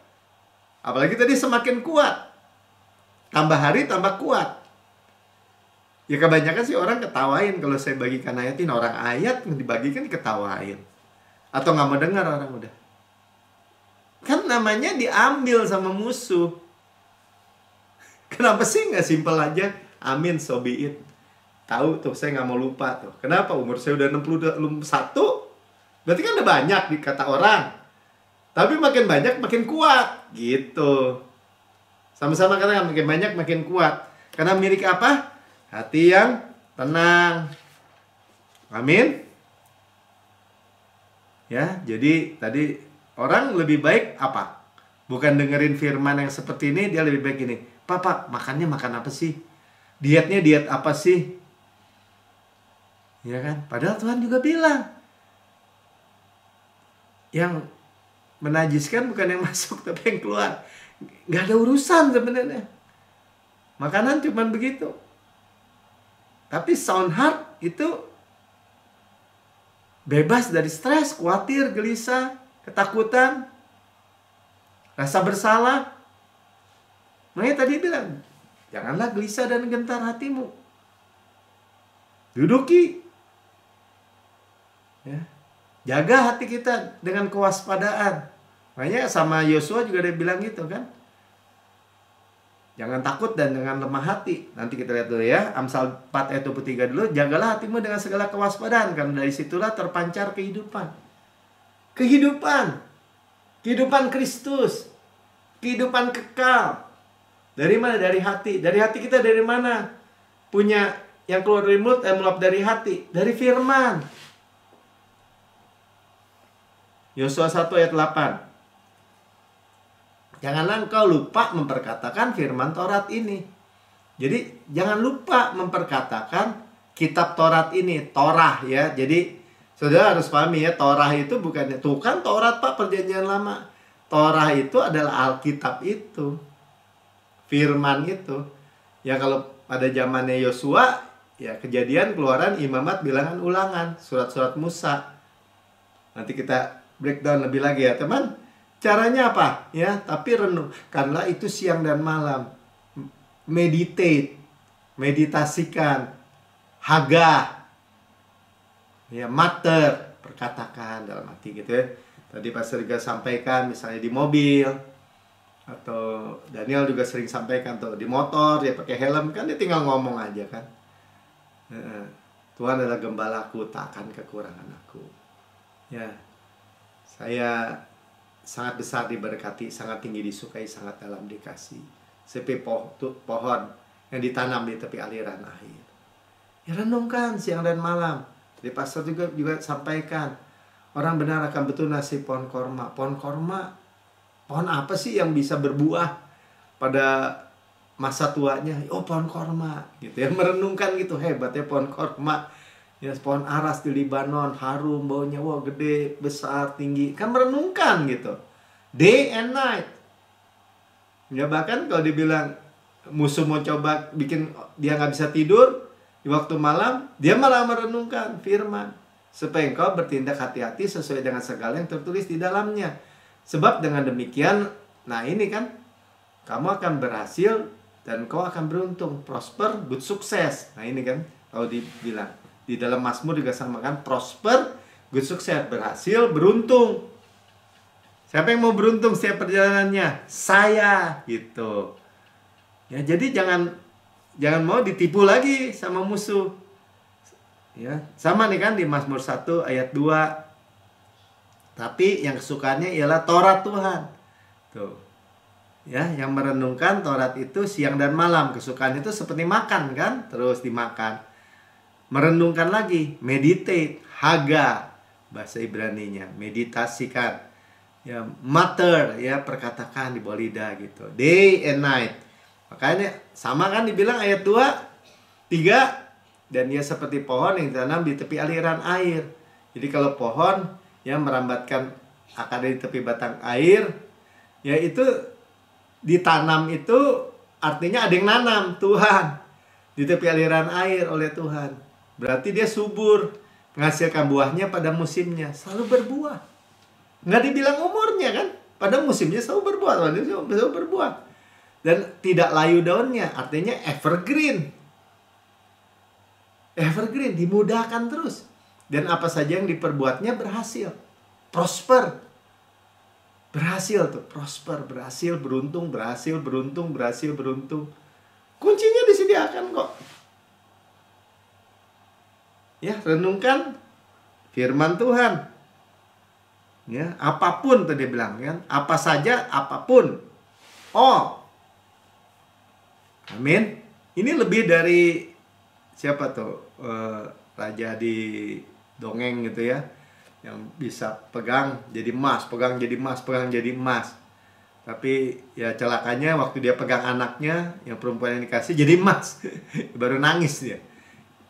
apalagi tadi semakin kuat. Tambah hari tambah kuat. Ya kebanyakan sih orang ketawain kalau saya bagikan ayatin. Orang ayat yang dibagikan diketawain. Atau nggak mau dengar orang udah. Kan namanya diambil sama musuh. Kenapa sih nggak simpel aja? Amin, so be it. Tahu tuh, saya nggak mau lupa tuh. Kenapa? Umur saya udah 61. Berarti kan udah banyak dikata orang. Tapi makin banyak makin kuat. Gitu. Sama-sama katakan, makin banyak makin kuat. Karena memiliki apa? Hati yang tenang. Amin. Ya, jadi tadi orang lebih baik apa? Bukan dengerin firman yang seperti ini, dia lebih baik ini. Pak, makannya makan apa sih? Dietnya diet apa sih? Ya kan? Padahal Tuhan juga bilang, yang menajiskan bukan yang masuk tapi yang keluar. Gak ada urusan sebenarnya. Makanan cuma begitu. Tapi sound heart itu bebas dari stres, khawatir, gelisah, ketakutan, rasa bersalah. Makanya tadi bilang, janganlah gelisah dan gentar hatimu. Duduki. Ya. Jaga hati kita dengan kewaspadaan. Makanya sama Yosua juga dia bilang gitu kan. Jangan takut dan dengan lemah hati. Nanti kita lihat dulu ya. Amsal 4 ayat 23 dulu. Jagalah hatimu dengan segala kewaspadaan. Karena dari situlah terpancar kehidupan. Kehidupan. Kehidupan Kristus. Kehidupan kekal. Dari mana? Dari hati. Dari hati kita dari mana? Punya yang keluar dari mulut, yang meluap dari hati. Dari firman. Yosua 1 ayat 8. Janganlah engkau lupa memperkatakan firman Taurat ini. Jadi jangan lupa memperkatakan kitab Taurat ini. Torah ya. Jadi saudara harus pahami ya. Torah itu bukannya, tuh kan Taurat Pak, perjanjian lama. Torah itu adalah Alkitab itu. Firman itu. Ya kalau pada zamannya Yosua, ya Kejadian, Keluaran, Imamat, Bilangan, Ulangan, surat-surat Musa. Nanti kita breakdown lebih lagi ya teman. Caranya apa? Ya, tapi renungkanlah itu siang dan malam. Meditate, meditasikan, hagah, ya mater, perkatakan dalam hati gitu ya. Tadi Pastor juga sampaikan misalnya di mobil, atau Daniel juga sering sampaikan tuh di motor dia pakai helm kan, dia tinggal ngomong aja kan. Tuhan adalah gembalaku, tak akan kekurangan aku. Ya, saya sangat besar diberkati, sangat tinggi disukai, sangat dalam dikasih. Seperti pohon yang ditanam di tepi aliran air. Ya, renungkan siang dan malam. Jadi pastor juga sampaikan, orang benar akan betul nasib pohon korma. Pohon korma, pohon apa sih yang bisa berbuah pada masa tuanya? Oh, pohon korma gitu ya. Merenungkan gitu, hebatnya pohon korma. Ya, pohon aras di Libanon, harum baunya, wah gede, besar, tinggi. Kan merenungkan gitu, day and night. Ya, bahkan kalau dibilang musuh mau coba bikin dia nggak bisa tidur di waktu malam, dia malah merenungkan firman, supaya engkau bertindak hati-hati sesuai dengan segala yang tertulis di dalamnya. Sebab dengan demikian, nah ini kan, kamu akan berhasil dan kau akan beruntung, prosper, good sukses. Nah ini kan, kalau dibilang di dalam Mazmur juga samakan, prosper, good sukses, berhasil, beruntung. Siapa yang mau beruntung setiap perjalanannya? Saya, gitu. Ya, jadi jangan mau ditipu lagi sama musuh. Ya, sama nih kan di Mazmur 1 ayat 2. Tapi yang kesukaannya ialah Taurat Tuhan. Tuh. Ya, yang merenungkan Taurat itu siang dan malam. Kesukaan itu seperti makan kan, terus dimakan. Merenungkan lagi, meditate, haga bahasa Ibraninya, meditasikan. Ya, mutter, ya, perkatakan di bawah lidah gitu. Day and night. Makanya sama kan dibilang ayat 2, 3, dan dia seperti pohon yang ditanam di tepi aliran air. Jadi kalau pohon yang merambatkan akar di tepi batang air, ya itu ditanam itu artinya ada yang nanam, Tuhan, di tepi aliran air oleh Tuhan. Berarti dia subur, menghasilkan buahnya pada musimnya, selalu berbuah. Nggak dibilang umurnya kan, pada musimnya selalu berbuah, selalu berbuah. Dan tidak layu daunnya, artinya evergreen. Evergreen, dimudahkan terus. Dan apa saja yang diperbuatnya berhasil. Prosper. Berhasil tuh, prosper, berhasil, beruntung, berhasil, beruntung, berhasil, beruntung. Kuncinya disediakan kok. Ya, renungkan firman Tuhan. Ya, apapun tadi bilang kan, apa saja, apapun. Oh, amin. Ini lebih dari siapa tuh raja di dongeng gitu ya, yang bisa pegang jadi emas, pegang jadi emas, pegang jadi emas. Tapi ya celakanya waktu dia pegang anaknya yang perempuan yang dikasih jadi emas. Baru nangis dia.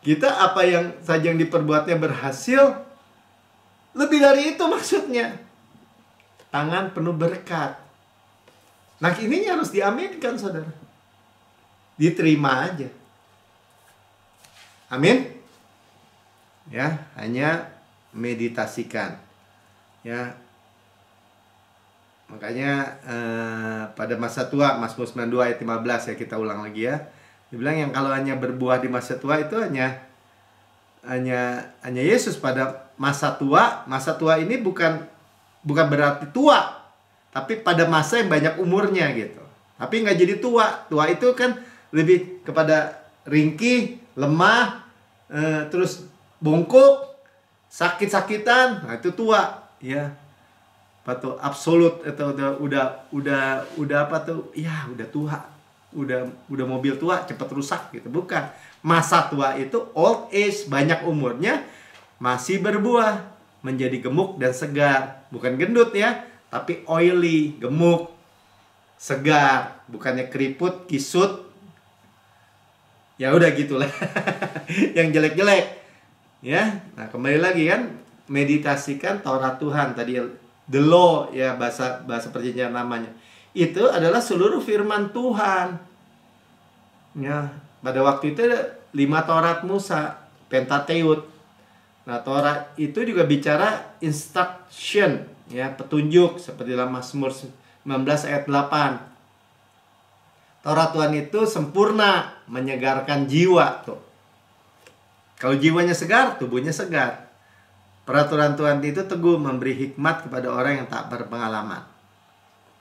Kita apa yang saja yang diperbuatnya berhasil, lebih dari itu maksudnya. Tangan penuh berkat. Nah, ini harus diaminkan, saudara. Diterima aja. Amin. Ya, hanya meditasikan. Ya. Makanya pada masa tua, Mazmur 92 ayat 15 ya, kita ulang lagi ya. Dibilang yang kalau hanya berbuah di masa tua itu hanya Yesus pada masa tua. Masa tua ini bukan berarti tua, tapi pada masa yang banyak umurnya gitu. Tapi nggak jadi tua. Tua itu kan lebih kepada ringkih, lemah, terus bongkok, sakit-sakitan. Nah, itu tua, ya. Apa tuh? Absolut atau udah apa tuh? Ya, udah tua. Udah mobil tua cepat rusak gitu. Bukan. Masa tua itu old age, banyak umurnya, masih berbuah, menjadi gemuk dan segar. Bukan gendut ya, tapi oily, gemuk, segar, bukannya keriput, kisut. Ya udah gitulah. Yang jelek-jelek. Ya. Nah, kembali lagi kan, meditasikan Taurat Tuhan tadi, the law ya, bahasa perjanjian namanya. Itu adalah seluruh firman Tuhan. Ya, pada waktu itu ada 5 Taurat Musa, Pentateut. Nah, Taurat itu juga bicara instruction, ya, petunjuk, seperti dalam Mazmur 19 ayat 8. Taurat Tuhan itu sempurna, menyegarkan jiwa tuh. Kalau jiwanya segar, tubuhnya segar. Peraturan Tuhan itu teguh, memberi hikmat kepada orang yang tak berpengalaman.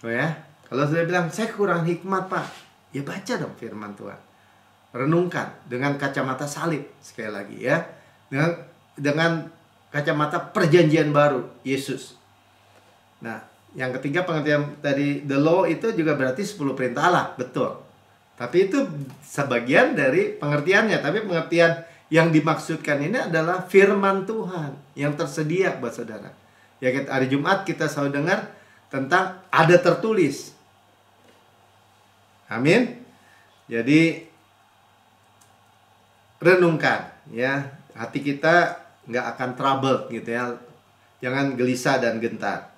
Oh ya, kalau sudah bilang saya kurang hikmat Pak, ya baca dong firman Tuhan. Renungkan dengan kacamata salib sekali lagi ya. dengan kacamata perjanjian baru, Yesus. Nah, yang ketiga pengertian tadi the law itu juga berarti 10 perintah Allah, betul. Tapi itu sebagian dari pengertiannya. Tapi pengertian yang dimaksudkan ini adalah firman Tuhan yang tersedia buat saudara. Ya, hari Jumat kita selalu dengar tentang ada tertulis. Amin. Jadi renungkan ya, hati kita nggak akan trouble gitu ya. Jangan gelisah dan gentar.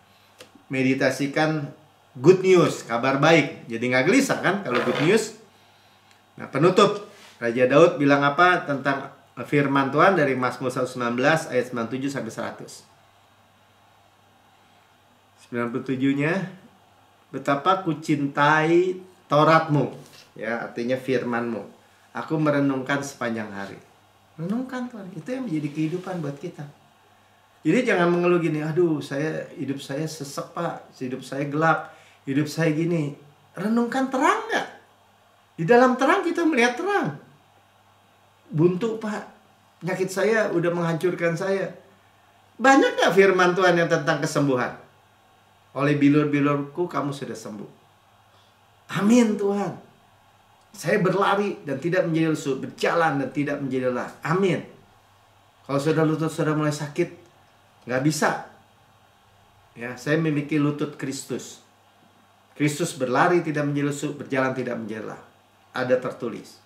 Meditasikan good news, kabar baik. Jadi nggak gelisah kan kalau good news. Nah, penutup, Raja Daud bilang apa tentang firman Tuhan dari Mazmur 119 ayat 97 sampai 100. 97-nya, betapa kucintai Tauratmu, ya artinya firmanmu. Aku merenungkan sepanjang hari. Renungkan Tuhan, itu yang menjadi kehidupan buat kita. Jadi jangan mengeluh gini, aduh hidup saya sesek Pak, hidup saya gelap, hidup saya gini. Renungkan terang nggak? Di dalam terang kita melihat terang. Buntu Pak, penyakit saya udah menghancurkan saya. Banyak nggak firman Tuhan yang tentang kesembuhan? Oleh bilur-bilurku kamu sudah sembuh. Amin Tuhan. Saya berlari dan tidak menjadi lesu, berjalan dan tidak menjadi lelah. Amin. Kalau sudah lutut sudah mulai sakit, nggak bisa. Ya, saya memiliki lutut Kristus. Kristus berlari tidak menjadi lesu, berjalan tidak menjadi lelah. Ada tertulis.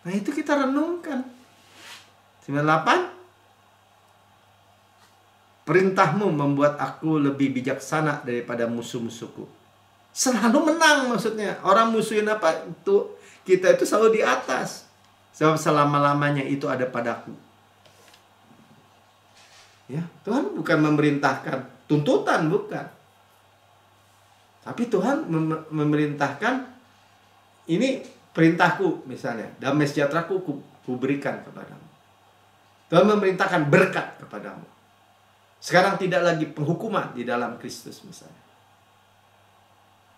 Nah, itu kita renungkan. 98. Perintahmu membuat aku lebih bijaksana daripada musuh-musuhku. Selalu menang maksudnya. Orang musuhin apa? Itu kita itu selalu di atas. Sebab selama-lamanya itu ada padaku. Ya, Tuhan bukan memerintahkan tuntutan, bukan. Tapi Tuhan memerintahkan ini perintahku misalnya, damai sejahteraku ku berikan kepadamu. Tuhan memerintahkan berkat kepadamu. Sekarang tidak lagi penghukuman di dalam Kristus misalnya.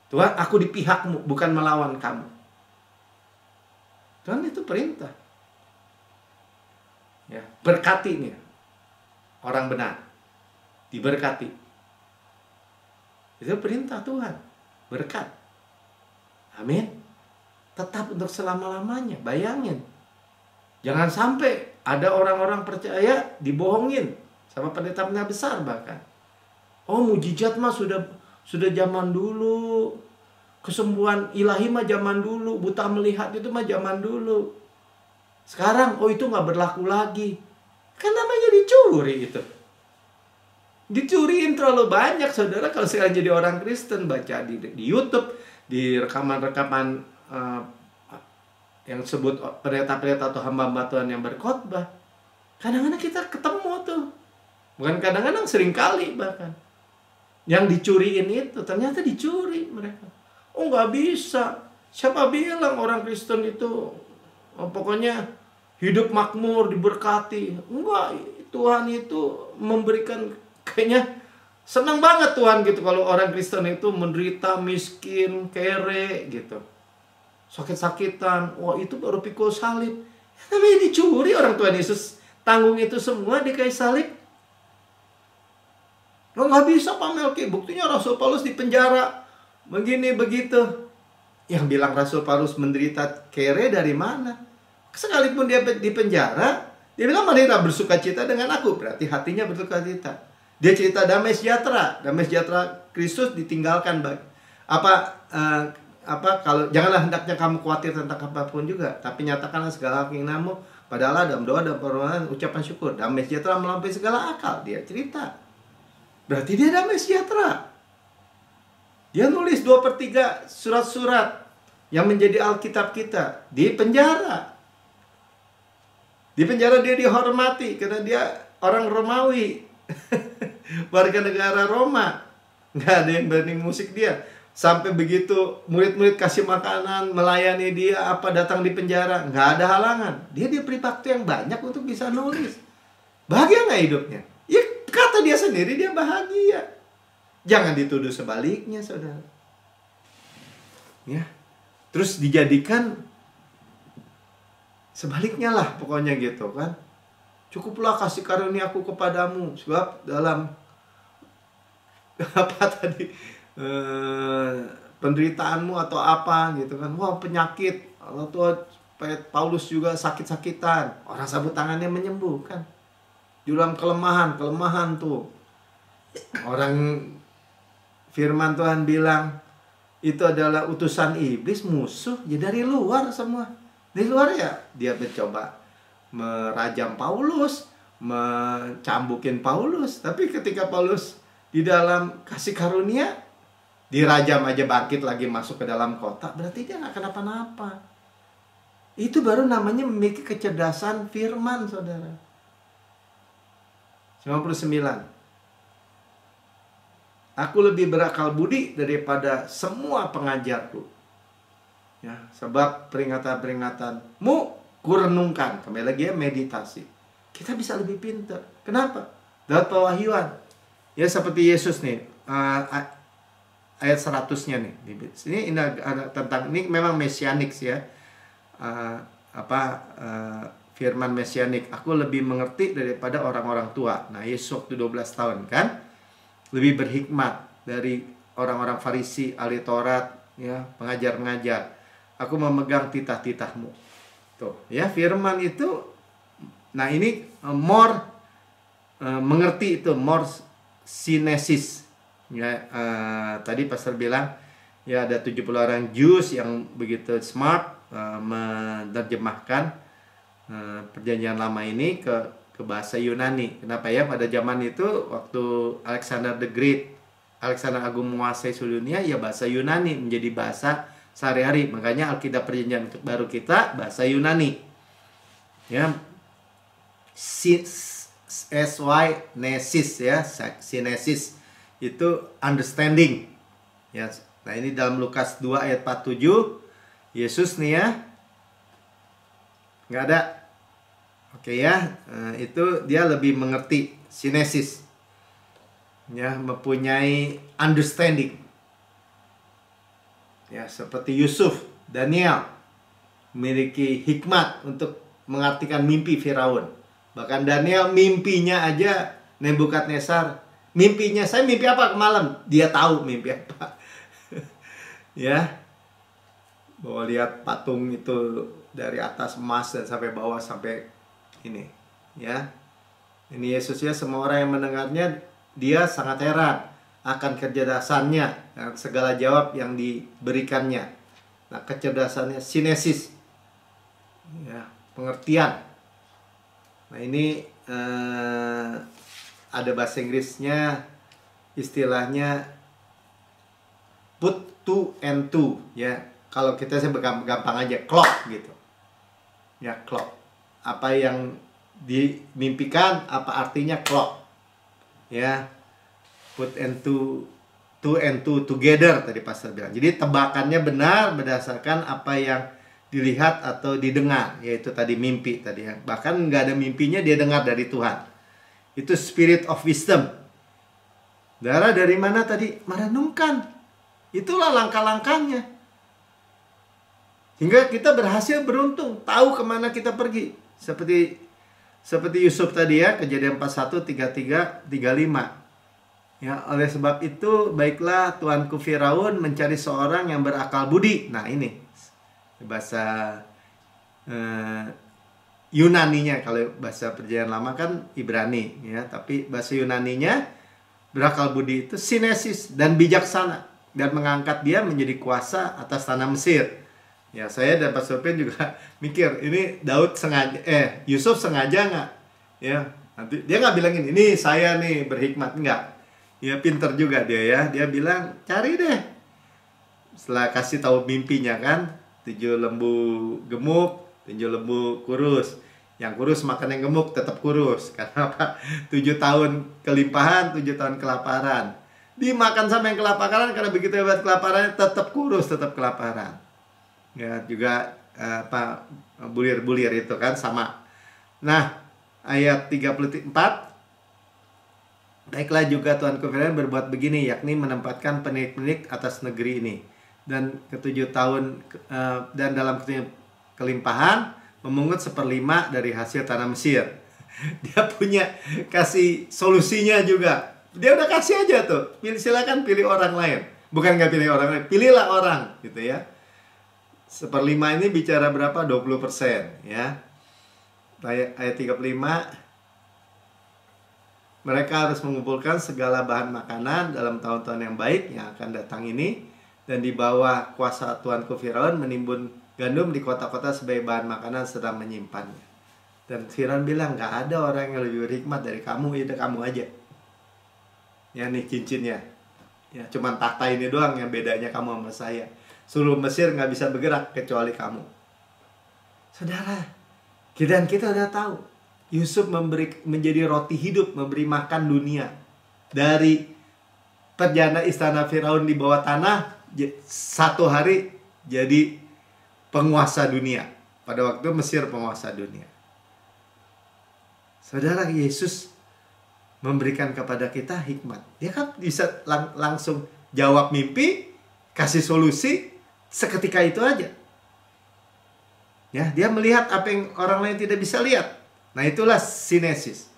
Tuhan, aku di pihakmu, bukan melawan kamu. Tuhan itu perintah. Ya, berkati nih. Orang benar. Diberkati. Itu perintah Tuhan. Berkat. Amin. Tetap untuk selama-lamanya. Bayangin. Jangan sampai ada orang-orang percaya dibohongin sama pendeta-pendeta besar bahkan. Oh, mujizat mah sudah zaman dulu. Kesembuhan ilahi mah zaman dulu. Buta melihat itu mah zaman dulu. Sekarang, oh itu nggak berlaku lagi. Kan namanya dicuri itu. Dicuriin terlalu banyak, saudara. Kalau sekarang jadi orang Kristen, baca di YouTube, di rekaman-rekaman yang sebut pendeta-pendeta atau hamba-hamba Tuhan yang berkhotbah. Kadang-kadang kita ketemu tuh. Bukan kadang-kadang, sering kali bahkan. Yang dicuriin itu ternyata dicuri mereka. Oh nggak bisa. Siapa bilang orang Kristen itu pokoknya hidup makmur, diberkati? Enggak, Tuhan itu memberikan, kayaknya senang banget Tuhan gitu kalau orang Kristen itu menderita, miskin, kere gitu. Sakit-sakitan. Wah itu baru pikul salib. Tapi dicuri orang Tuhan Yesus. Tanggung itu semua di kayu salib. Lo nggak bisa Pak Melki, buktinya Rasul Paulus di penjara begini begitu. Yang bilang Rasul Paulus menderita kere dari mana? Sekalipun dia di penjara, dia bilang marilah bersuka cita dengan aku. Berarti hatinya bersuka cita. Dia cerita damai sejahtera Kristus ditinggalkan. Kalau janganlah hendaknya kamu khawatir tentang apapun juga, tapi nyatakanlah segala keinginanmu pada Allah dalam doa dan permohonan ucapan syukur. Damai sejahtera melampaui segala akal. Dia cerita. Berarti dia damai sejahtera. Dia nulis 2/3 surat-surat yang menjadi Alkitab kita di penjara. Di penjara dia dihormati karena dia orang Romawi. Warga negara Roma. Nggak ada yang berani musik dia. Sampai begitu murid-murid kasih makanan, melayani dia, datang di penjara, nggak ada halangan. Dia diberi waktu yang banyak untuk bisa nulis. Bahagia nggak hidupnya? Ya kata dia sendiri dia bahagia. Jangan dituduh sebaliknya, saudara. Ya, terus dijadikan sebaliknya lah pokoknya gitu kan. cukuplah kasih karunia aku kepadamu. Sebab dalam apa tadi, penderitaanmu atau apa gitu kan, wah penyakit, atau Paulus juga sakit-sakitan, orang sabut tangannya menyembuhkan. Di dalam kelemahan tuh, orang firman Tuhan bilang itu adalah utusan iblis, musuh ya dari luar semua. Di luar ya dia mencoba merajam Paulus, mencambukin Paulus. Tapi ketika Paulus di dalam kasih karunia, dirajam aja bangkit lagi masuk ke dalam kota, berarti dia nggak kenapa-napa. Itu baru namanya memiliki kecerdasan firman, saudara. 99. Aku lebih berakal budi daripada semua pengajarku. Ya, sebab peringatan-peringatanmu kurenungkan. Kembali lagi ya, meditasi. Kita bisa lebih pintar. Kenapa? Dapat pewahyuan. Ya seperti Yesus nih. Ayat 100-nya nih. Ini ada tentang, ini memang mesianik sih ya. Firman mesianik, aku lebih mengerti daripada orang-orang tua. Nah, Yesus waktu 12 tahun kan lebih berhikmat dari orang-orang Farisi, ahli Taurat, ya, pengajar-pengajar. Aku memegang titah-titahmu. Tuh, ya, firman itu. Nah, ini more mengerti itu, more sinesis. Ya, tadi pastor bilang ya ada 70 orang Jews yang begitu smart menerjemahkan perjanjian lama ini ke bahasa Yunani. Kenapa ya? Pada zaman itu waktu Alexander the Great, Alexander Agung menguasai seluruh dunia, ya bahasa Yunani menjadi bahasa sehari-hari. Makanya Alkitab perjanjian baru kita bahasa Yunani. Ya. Nesis ya, sinesis itu understanding. Ya. Nah, ini dalam Lukas 2 ayat 47. Yesus nih ya, nggak ada, oke ya, itu dia lebih mengerti, sinesis, ya, mempunyai understanding, ya, seperti Yusuf, Daniel, memiliki hikmat untuk mengartikan mimpi Firaun. Bahkan Daniel mimpinya aja, Nebukadnezar, mimpinya, saya mimpi apa malam, dia tahu mimpi apa, ya. Bahwa lihat patung itu dari atas emas dan sampai bawah sampai ini, ya. Ini Yesus ya, semua orang yang mendengarnya dia sangat heran akan kecerdasannya dan segala jawab yang diberikannya. Nah, kecerdasannya sinesis, ya, pengertian. Nah, ini ada bahasa Inggrisnya, istilahnya put two and two, ya. Kalau kita gampang aja, clock gitu. Ya, clock. Apa yang dimimpikan, apa artinya clock. Ya. Put and two and two together tadi pastor bilang. Jadi tebakannya benar berdasarkan apa yang dilihat atau didengar, yaitu tadi mimpi tadi ya. Bahkan nggak ada mimpinya dia dengar dari Tuhan. Itu spirit of wisdom. Darah dari mana tadi? Merenungkan. Itulah langkah-langkahnya. Hingga kita berhasil, beruntung, tahu kemana kita pergi. Seperti Yusuf tadi ya, Kejadian 41, 33, 35. Ya, oleh sebab itu, baiklah tuanku Firaun mencari seorang yang berakal budi. Nah, ini bahasa Yunaninya. Kalau bahasa perjanjian lama kan Ibrani, ya. Tapi bahasa Yunaninya berakal budi itu sinesis dan bijaksana, dan mengangkat dia menjadi kuasa atas tanah Mesir. Ya, saya dan Pak Sopin juga mikir, ini Daud sengaja, Yusuf sengaja nggak? Ya, nanti dia nggak bilangin, ini saya nih berhikmat, nggak. Ya, pinter juga dia ya. Dia bilang, cari deh. Setelah kasih tahu mimpinya kan, 7 lembu gemuk, 7 lembu kurus. Yang kurus makan yang gemuk tetap kurus. Karena apa? 7 tahun kelimpahan, 7 tahun kelaparan. Dimakan sama yang kelaparan, karena begitu hebat kelaparannya tetap kurus, tetap kelaparan. Ya, juga bulir-bulir itu kan sama. Nah, ayat 34, baiklah juga tuanku Firaun berbuat begini, yakni menempatkan penilik-penilik atas negeri ini, dan ke-7 tahun dan dalam kelimpahan memungut 1/5 dari hasil tanah Mesir. Dia punya kasih solusinya juga. Dia udah kasih aja tuh. Silakan pilih orang lain. Bukan nggak pilih orang lain, pilihlah orang gitu ya. 1/5 ini bicara berapa? 20% ya. Ayat 35, mereka harus mengumpulkan segala bahan makanan dalam tahun-tahun yang baik yang akan datang ini, dan di bawah kuasa tuanku Firaun menimbun gandum di kota-kota sebagai bahan makanan sedang menyimpannya. Dan Firaun bilang, nggak ada orang yang lebih berhikmat dari kamu, itu kamu aja. Ya nih cincinnya. Ya, cuman tahta ini doang yang bedanya kamu sama saya. Seluruh Mesir nggak bisa bergerak kecuali kamu. Saudara, kita udah tahu. Yusuf menjadi roti hidup, memberi makan dunia. Dari perjalanan istana Firaun di bawah tanah, satu hari jadi penguasa dunia. Pada waktu Mesir penguasa dunia. Saudara, Yesus memberikan kepada kita hikmat. Dia kan bisa langsung jawab mimpi, kasih solusi seketika itu aja. Ya, dia melihat apa yang orang lain tidak bisa lihat. Nah, itulah sinesis.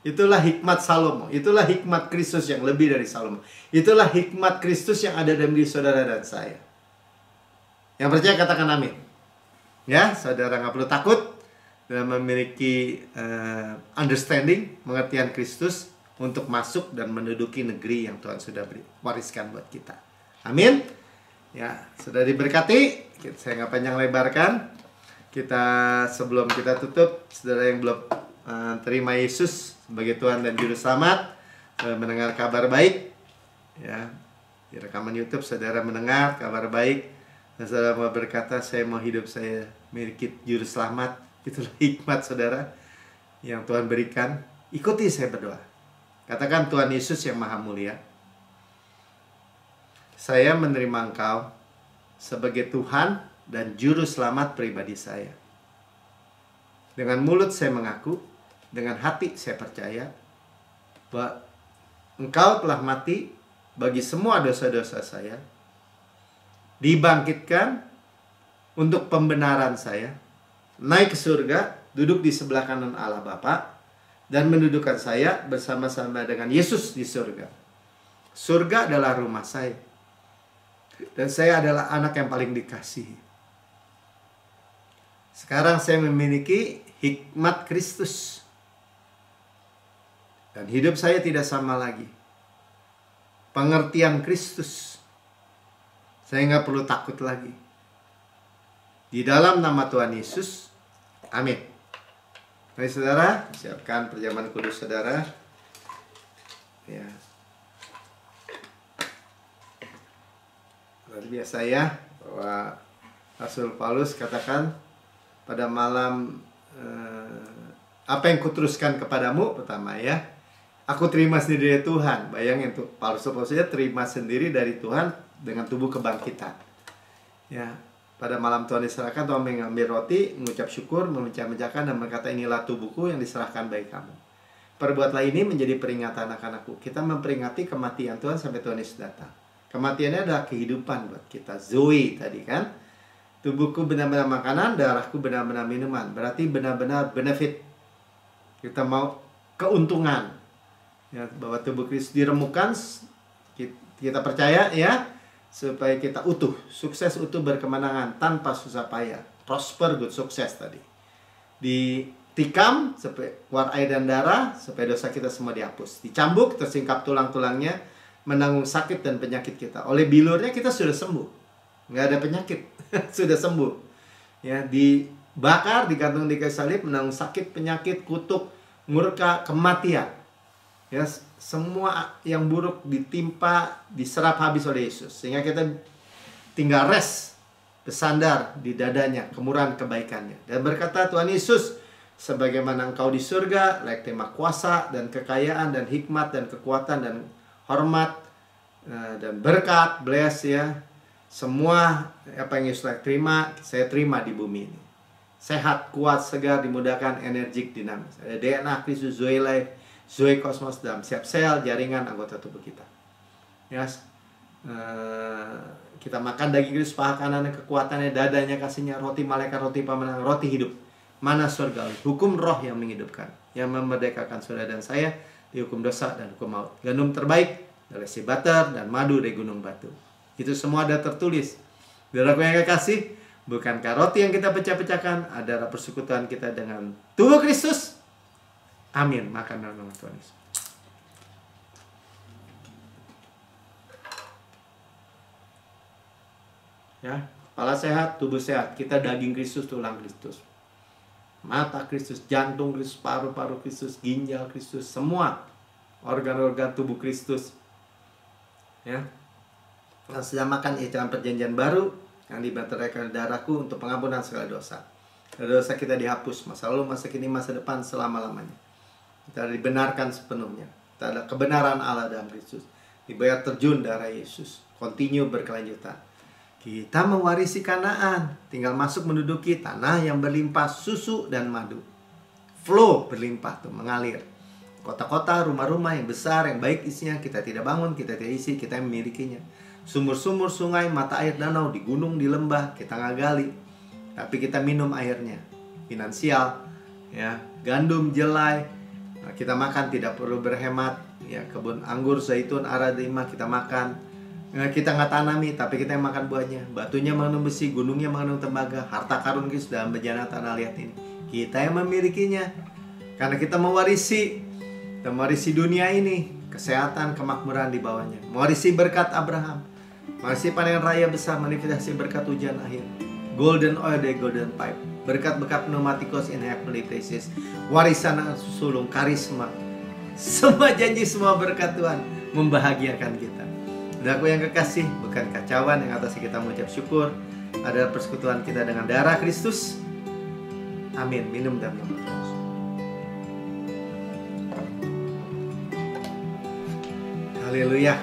Itulah hikmat Salomo. Itulah hikmat Kristus yang lebih dari Salomo. Itulah hikmat Kristus yang ada dalam diri saudara dan saya. Yang percaya katakan amin. Ya, saudara nggak perlu takut dalam memiliki understanding, pengertian Kristus untuk masuk dan menduduki negeri yang Tuhan sudah wariskan buat kita. Amin. Ya, sudah diberkati. Saya nggak panjang lebarkan. Sebelum kita tutup, saudara yang belum terima Yesus sebagai Tuhan dan Juru Selamat, mendengar kabar baik. Ya, di rekaman YouTube saudara mendengar kabar baik. Dan saudara mau berkata, saya mau hidup saya miliki Juru Selamat. Itulah hikmat saudara yang Tuhan berikan. Ikuti saya berdoa. Katakan, Tuhan Yesus yang Maha Mulia, saya menerima Engkau sebagai Tuhan dan Juru Selamat pribadi saya. Dengan mulut saya mengaku, dengan hati saya percaya bahwa Engkau telah mati bagi semua dosa-dosa saya, dibangkitkan untuk pembenaran saya, naik ke surga, duduk di sebelah kanan Allah Bapa, dan mendudukkan saya bersama-sama dengan Yesus di surga. Surga adalah rumah saya. Dan saya adalah anak yang paling dikasihi. Sekarang saya memiliki hikmat Kristus. Dan hidup saya tidak sama lagi. Pengertian Kristus. Saya nggak perlu takut lagi. Di dalam nama Tuhan Yesus. Amin. Mari saudara, siapkan perjamuan kudus saudara. Ya. Luar biasa ya, bahwa Rasul Paulus katakan pada malam, apa yang kuteruskan kepadamu, pertama ya, aku terima sendiri dari Tuhan. Bayangin tuh, Paulus saja terima sendiri dari Tuhan dengan tubuh kebangkitan. Ya. Pada malam Tuhan diserahkan, Tuhan mengambil roti, mengucap syukur, memecah-mecahkan, dan berkata, inilah tubuhku yang diserahkan bagi kamu. Perbuatlah ini menjadi peringatan anak-anakku. Kita memperingati kematian Tuhan sampai Tuhan Yesus datang. Kematiannya adalah kehidupan buat kita. Zoe tadi kan. Tubuhku benar-benar makanan, darahku benar-benar minuman. Berarti benar-benar benefit. Kita mau keuntungan. Ya, bahwa tubuh Kristus diremukkan, kita percaya ya, supaya kita utuh, sukses, utuh, berkemenangan tanpa susah payah, prosper, good, sukses tadi. Ditikam supaya keluar air dan darah, supaya dosa kita semua dihapus. Dicambuk, tersingkap tulang-tulangnya, menanggung sakit dan penyakit kita. Oleh bilurnya kita sudah sembuh, nggak ada penyakit, sudah sembuh. Ya, dibakar, digantung di kayu salib, menanggung sakit, penyakit, kutuk, murka, kematian. Ya, semua yang buruk ditimpa, diserap habis oleh Yesus. Sehingga kita tinggal rest, bersandar di dadanya, kemurahan kebaikannya. Dan berkata, Tuhan Yesus, sebagaimana Engkau di surga, layak terima kuasa dan kekayaan dan hikmat dan kekuatan dan hormat dan berkat, bless ya. Semua apa yang Yesus layak terima, saya terima di bumi ini. Sehat, kuat, segar, dimudahkan, energik, dinamis. Ada DNA Kristus, Zoe Life, Zoe Kosmos dalam setiap sel, jaringan, anggota tubuh kita. Ya, kita makan daging Kristus, paha kanan kekuatannya, dadanya kasihnya, roti malaikat, roti pemenang, roti hidup. Mana surgawi, hukum roh yang menghidupkan, yang memerdekakan saudara dan saya di hukum dosa dan hukum maut. Gandum terbaik dari si butter dan madu dari gunung batu. Itu semua ada tertulis. Saudaraku yang kekasih, bukankah roti yang kita pecah-pecahkan adalah persekutuan kita dengan tubuh Kristus? Amin. Makan dalam nama Tuhan Yesus. Ya, kepala sehat, tubuh sehat. Kita daging Kristus, tulang Kristus. Mata Kristus, jantung Kristus, paru-paru Kristus, ginjal Kristus, semua organ-organ tubuh Kristus. Ya. Yang sedang makan dalam perjanjian baru yang dibatalkan darahku untuk pengampunan segala dosa. Dosa kita dihapus, masa lalu, masa kini, masa depan, selama-lamanya. Kita dibenarkan sepenuhnya. Kita ada kebenaran Allah dalam Kristus. Dibayar terjun darah Yesus. Continue berkelanjutan. Kita mewarisi Kanaan, tinggal masuk menduduki tanah yang berlimpah susu dan madu. Flow berlimpah tuh, mengalir. Kota-kota, rumah-rumah yang besar, yang baik isinya, kita tidak bangun, kita tidak isi, kita yang memilikinya. Sumur-sumur, sungai, mata air danau, di gunung, di lembah, kita nggak gali. Tapi kita minum airnya. Finansial, ya, gandum, jelai, nah, kita makan tidak perlu berhemat. Ya, kebun anggur, zaitun, ara, lima kita makan. Kita nggak tanami, tapi kita yang makan buahnya. Batunya mengandung besi, gunungnya mengandung tembaga. Harta karun Kristus dalam bejana tanah liat ini, kita yang memilikinya. Karena kita mewarisi dunia ini, kesehatan, kemakmuran di bawahnya. Mewarisi berkat Abraham, mewarisi panen raya besar, manifestasi berkat hujan akhir. Golden oil dari golden pipe, berkat-berkat pneumatikos in heavenly places, warisan sulung, karisma. Semua janji, semua berkat Tuhan membahagiakan kita. Saudaraku yang kekasih, bukan kacauan yang atas kita mengucap syukur adalah persekutuan kita dengan darah Kristus. Amin. Minum dalam nama Tuhan. Haleluya.